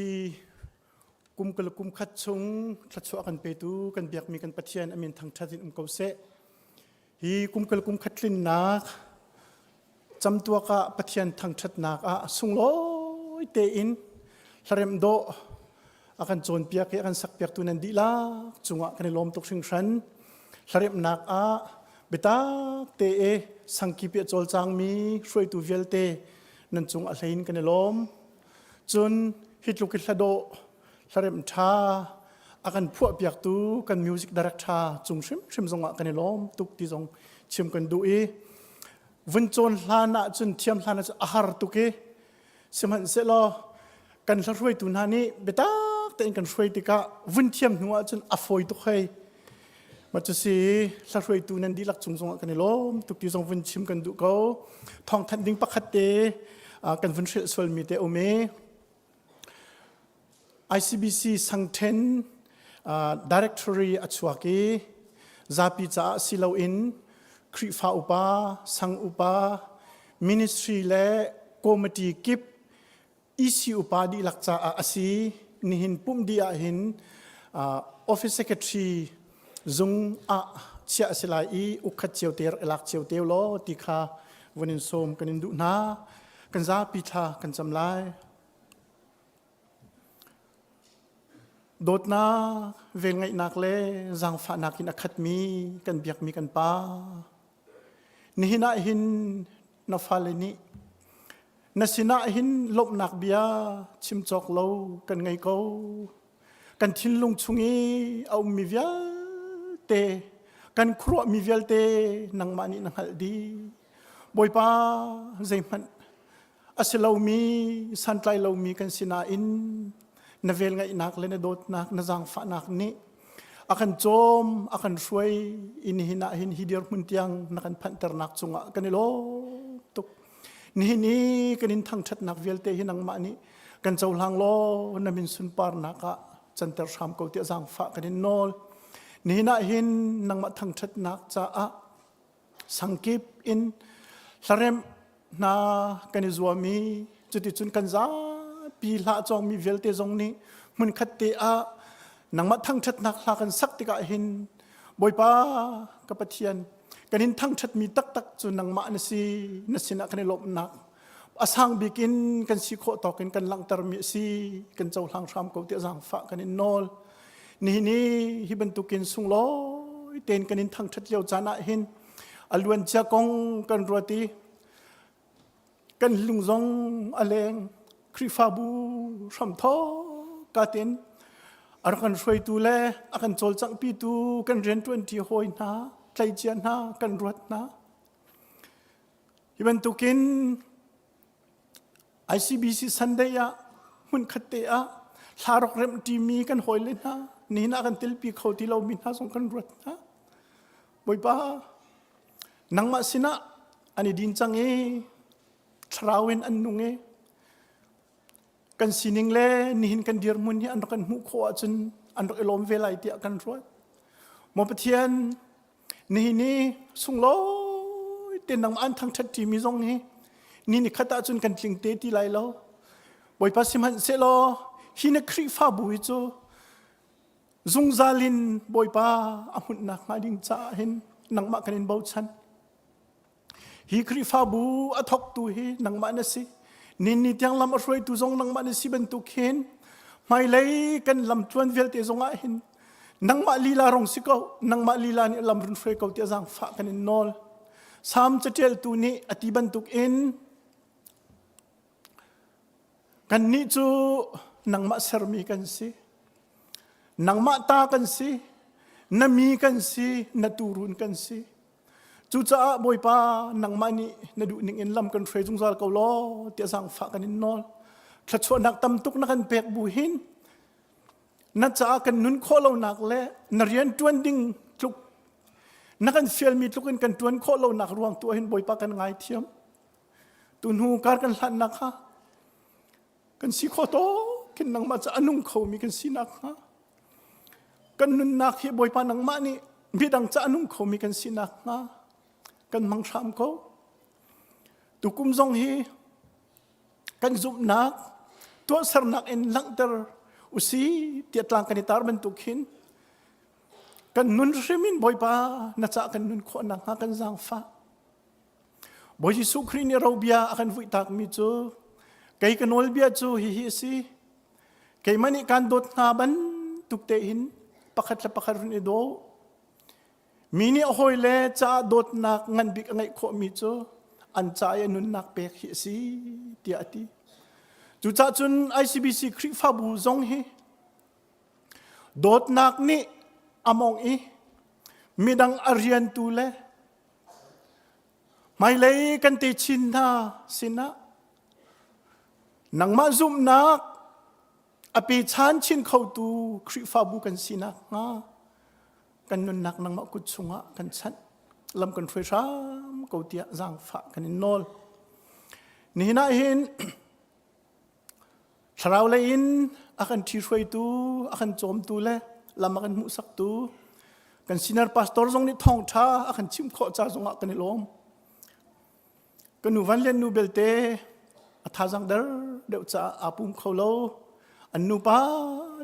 kum kal kum khat chung thachwa kan petu kan biak mi kan pathian amin thangṭha tin ko se hi kum kal kum khatlin nak chamtua ka pathian thangṭhat nak a sungloi te in tharem do akan chon piak akan sak piak tu nan dila chunga kan lom tok sing ran tharem nak a betak te e sangki pe chol chang mi hroi tu velte nan chung a hlein kan lom chun hitlukil hlado tharem tha akan phua piak tu kan music director chung shim zonga kan lom tuk ti zong chim kan du e vun chon hlana chun thiam hlana chu ahar tuke simhan se lo kan hroi tu na ni betak te kan hroi tika vun thiam nuwa chun afoi tu khai ma chu si hroi tu nan dilak chung zonga kan lom tuk ti zong vun chim kan du ko thong that ding pakhat te kan vun shel sol mi te ome ICBC Sangten Directory Achwaki Zapi Cha Silo in Krifa Upa Sang Upa Ministry Le Committee Kip Isi Upa Di Lakcha Asi Nihin Pum Dia Hin Office Secretary Zung A Chia Silai Ukhat Cheuter Elak Cheuteu Lo Tikha Wanin Som Kanin Du Na Kan Zapi Tha Kan Chamlai Dot na vel ngai nak le zang fa nakin akhat mi kan biak mi kan pa ni hina hin na fale ni na sina hin lop nak bia chim chok lo kan ngai ko kan thin lung chungi au mi vial te kan khro mi vial te nang mani nang haldi boy pa zaiman asilo mi santlai lo mi kan sina in na vel ngai nak le na dot nak na zang fa nak ni akan chom akan shuai in hina hin hidir muntiang nakan phantar nak chunga kanilo tuk ni ni kanin thangthat nak velte hinang ma ni kan chawlang lo na min sun par naka chantar sham ko ti zang fa kanin nol ni hina hin nang ma thangthat nak cha a sangkip in sarem na kanizwami chuti chun kan za pi la chong mi velte zong ni mun khatte a nang ma thang that nak la kan sak tika hin boipa ka pathian kanin thang that mi tak tak chu nang ma na sina kan lop nak asang bikin kan si kho to kan langtar mi si kan chaw hlang ram ko te jang fa kanin nol ni hi ban tukin sunglo ten kanin thang that leo chana hin alwan cha kong kan roti kan lungzong aleng Krifabu Shamtho Katin Arkan Shui tu le akan chol chang pi tu kan ren 20 hoi na tlai chian na kan ruat na iban tukin ICBC Sunday ya mun khatte a tharok rem ti mi kan hoi le na ni na kan tel pi khoti lo min ha song kan ruat na boi pa nangma sina ani din chang e thrawin an nunge kan sining le nihin kan dir mun hi an kan mu kho chun an elom velai ti kan ruat mo pathian ni sunglo ten nang an thang that ti mi zong ni khata chun kan tling te ti lai lo boi pasim han se lo hi na khri fa bui chu zung zalin boi pa amun na ngading cha hin nang ma kanin bau chan hi khri fa bu athok tu hi nang ma na si ni tiang lam aroi tu zong nang ma ni siben tu khen mai lei kan lam tuan vel te zonga hin nang ma lila rong siko nang ma lila ni lam run frei ko te jang fa kan nol sam chatel tu ni atiban tuk in kan ni chu nang ma sermi kan si nang ma ta kan si na mi kan si na turun kan si chu cha boi pa nang mani na du ning in lam kan frei jung zal ko lo ti sang fa kan nol thachwa nak tam tuk na kan pek bu hin na cha kan nun kho lo nak le na rian tuan ding tluk na kan fiel mi tlukin kan tuan kho lo nak ruang tu hin boi pa kan ngai thiam tun hu kar kan hlan nak ha kan si kho to kin nang ma cha anung kho mi kan si nak ha kan nun nak hi boi pa nang ma ni bidang cha anung kho mi kan si nak ha kan mang tham ko tu kum zong hi kan zup nak ตัวสนักเอ็นลังเตอร์อุสีเตียตลางกันตาร์มันตุกินกันนุนริมินบอยปาน่าจะกันนุนขวนักหากันจังฟ้าบอยสุครีนี่เราเบียอากันฟุยตักมิจูไกกันวลเบียจูฮิสิไกมันอีการโดดงาบันตุกเตหินปักขัดละปักขัดรุนโดมินิโฮยเลจ้าโดดนักงันบิกไงขวมิจูอันใจนุนนักเปกฮิสิเตียตีจุจ้าจุน ICBC คริฟาบูซงเฮโดดนักนี่อมองอีมีดังอารียนตูเลไม่เลยกันติชินนาสินะนังมาซุมนักอภิชานชินเข้าตูคริฟาบูกันสินะงากันนุนนักนังมากุดสุงะกันชันลำกันเฟรามกูเตียจังฝากันนอลนี่นะเห็นชาวเลอินอากันทีช่วยตูอากันโจมตูเลลำกันมุสักตูกันซินาร์พาสตอร์ทรงนี้ท่องท่าอากันชิมข้อจ้าทรงกันลมกันนูวันเลียนนูเบลเตอัฐาจังเดอร์เดี๋ยวจะอาปุ่มเขาโลอันนูป้า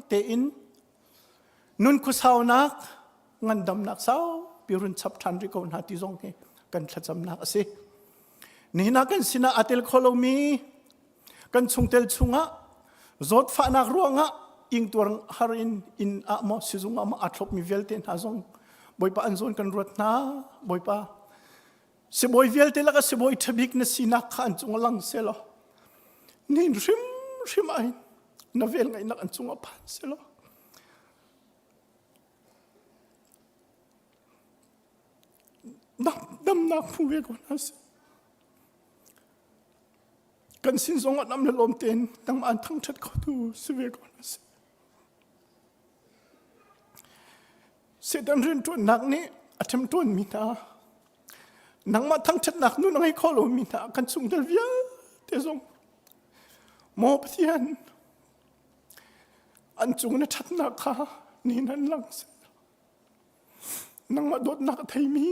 เตอินนุนคุสาวนักงันดำนักสาวพิรุณชับทันริโกนหาที่ทรงกันขัดจำนักสินี่นักกันสินาอัติลโคโลมีกันชงเตลชงะจดฟ้านักรัวงะอิงตัวฮารินอินอะมอสิจุงอะมอัดลบมีเวลเทนหาจงบอยปาอันจนกันรวดนาบอยปาเสบอยเวลเทละก็เสบอยทบิกนสินักขันจงลังเซลนี่ริมไอนาเวลไงนักอันจงอพันเซลดำนักผู้เวกวันนั้นกันสินทรงอันนำในลมเต็นตั้งมาทั้งชัดเขาดูสเวกวันนั้นเสด็จเรียนตัวนักนี้อาจจะตัวมีนานังมาทั้งชัดนักนู้นให้ข้อลมมีนากันส่งเดลเวียเดี๋ยวส่งโมปเทียนอันจุงนั้นชัดนักค่ะนี่นั่นลังเสนังมาโดดนักไทยมี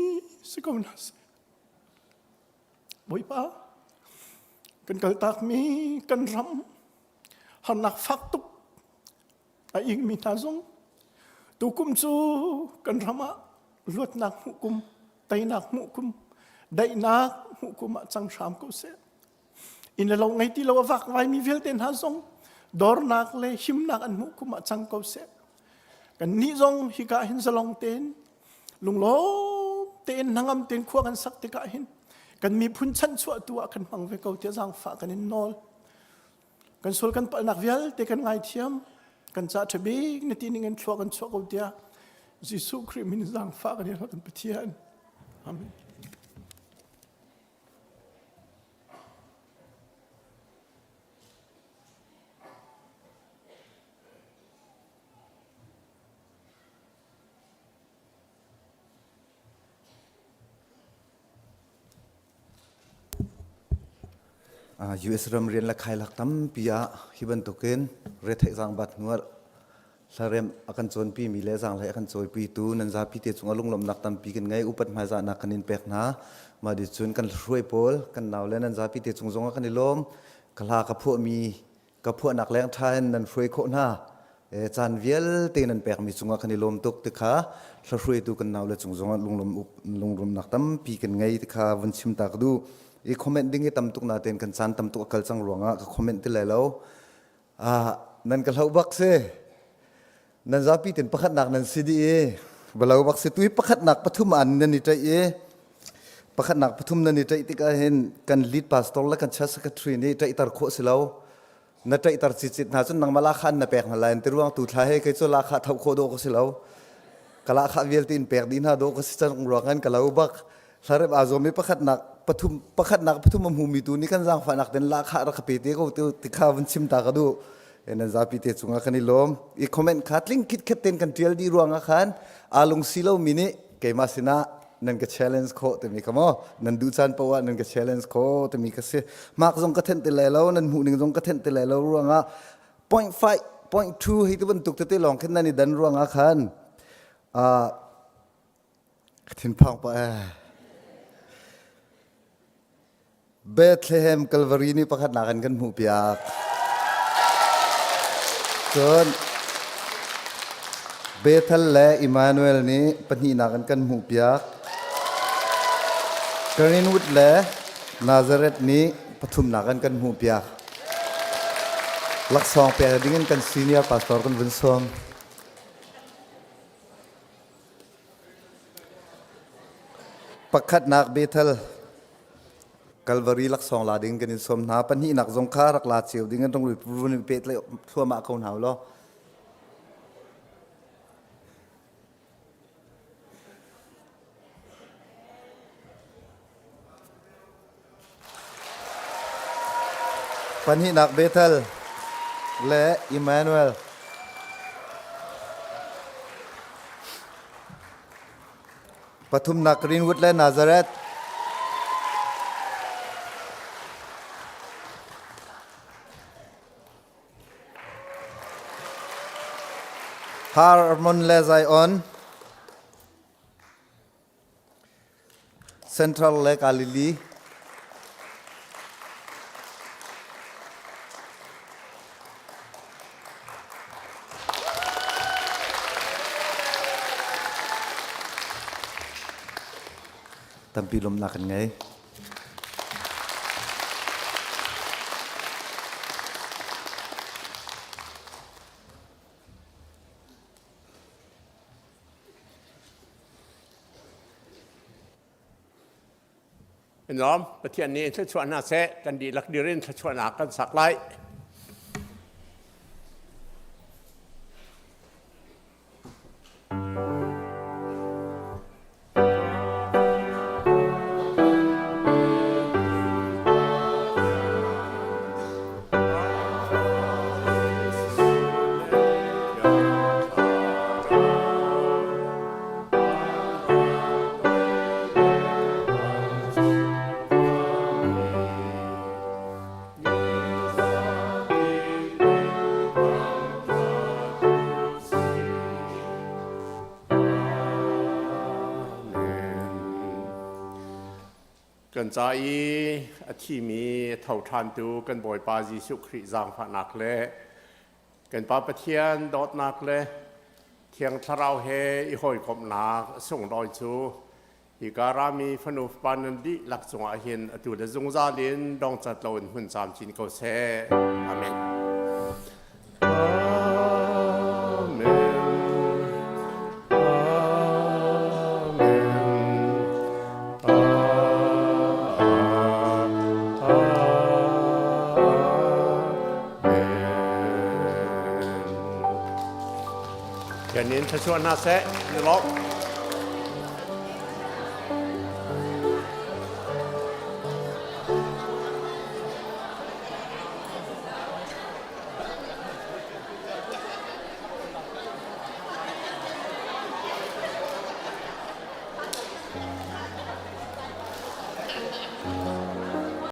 สกุลนัสบ่อยป้ากันเกิดตากมีกันรำหันนักฟักตุกไอ้อิงมีนาซงตุกุมจูกันรำลวดนักหุกุมไตนักหุกุมได้นักหุกุมจังชามกุเสอินเราไงที่เราฟักไว้มีเวลเต็นหาซงดอร์นักเลยหิมนักอันหุกุมจังกุเสกันนี่ซงฮิกาหินสลองเต็นลุงโลเต็นนังอำเต็นขั้วกันสักติกาหินกันมีพุนชันชั่วตัวกันมังเวกเอาเตียจังฝากกันนินนอลกันส่วนกันปนักเวลเตกันไงเทียมกันจะทบีกในที่นี้กันชั่วกันชั่วเอาเตียยิสุคริมินจังฝากกันนินกันปะเทียนอาเมนUS รำเรียนละใครหลักตั้มปียฮิบันตุเกนเรทจังบัดงวดสารมอากันโจนปีมีเลจังเลยอากันโจยปีตูนันซาปีเตจุงอลุงลมนักตั้มปีกันไงอุปัตมาจานักกันินเปกนามาดิจุนกันช่วยโพลกันนาวเลนันซาปีเตจุงจงอากันนิลมกลากระพวมีกระพวนักแรงไทยนันช่วยโคนาจานเวลเตนันเปกมีจุงอากันนิลมตุกติขาช่วยตูกันนาวเลจุงจงลุงลมนักตั้มปีกันไงติขาวันชิมตากดูอีคอมเมนต์ดิ้งตั้มตุกนาเต็นกันจันตั้มตุกกัลจังหลวงอ่ะก็คอมเมนต์ที่เลยแล้วนั่นก็เล่าบักเซ่นั่นจะปีเต็นประคัดหนักนั่นสิดีเวลาบักเซ่ตุยประคัดหนักปฐุมอันนั่นนี่ใจประคัดหนักปฐุมนั่นนี่ใจที่ก็เห็นกันลีดพาสตอร์และกันชัสกัตรีนี่ใจตาร์โคสิแล้วนั่นใจตาร์จิตน่าจะนั่งมาลาขันน่ะแปลกมาลายแต่รู้ว่าตุท้ายให้ใครจะลาขัดเท่าโคโดก็สิแล้วกลาขัดเวลตินแปลกดีน่าโดก็สิจังหลวงกันก็เล่าบักสารบอาโซมีประคัดหนักปฐุมประคัดหนักปฐุมมุมีตูนี่กันจังฝันหนักเดินลาขารักปีเตก็ติข้าวันชิมตากระดูนั่นจะปีเตจุงอาคันนิลมอีคอมเมนต์คัดลิงคิดแคปเต็นกันเทียลดีรวงอาคันอาลงซีโลมินิเกมาสินะนั่นก็ challenge โคแต่มีคำว่านั่นดูจันปะวะนั่นก็ challenge โคแต่มีก็เสียมากจงกระเทนติเลยแล้วนั่นหูหนึ่งจงกระเทนติเลยแล้วรวงอ่ะ 0.5 0.2 ให้ตัวบรรทุกติลองขึ้นนั่นนี่ดันรวงอาคันทิ้งพังไปเบธเลเฮมคัลวารีนี่ประคัดหนักกันหูเปียก จนเบเทลและอิมมานูเอลนี้ปนีนักกันหูเปียกกรีนวูดและนาซาเรตนี้ปฐุมนักกันหูเปียกลักษณะเปียกดิ้งกันซีเนียร์พาสตอร์กันวินซอมปักขัดนักเบเทลกัลวารีลักษณะลาดิ้งกันอินซอมนาปนีนักจงคารักลาเชียวดิ้งกันต้องรุนเปตเลยทั่วมาเขาหนาวล้อปัญหานักเบเทลและอิมมานูเอลปฐุมนักกรีนวูดและนาซาเรตฮาร์มอนและไซออนเซ็นทรัลและกาลิลีตั้มปีลมหนักกันไงน้อมประเทศนี้ถ้าชวนนาเสกันดีลักดิรินถ้าชวนนากันสักไล่กันใจที่มีเท่าทันดูกันบ่อยปาจิสุคริจางฝันนักเลยกันป้าประเทียนดอดนักเลยเทียงทราวเฮอีหอยขมนักส่งดอยชูอีการามีฟนุปานันดิหลักสงอาเห็นตูเดจงซาลินดองจัดโลนหุ่นสามจินเกาเซอาเมนอย่างนี้ถ้าชวนนาเซนี่ล็อก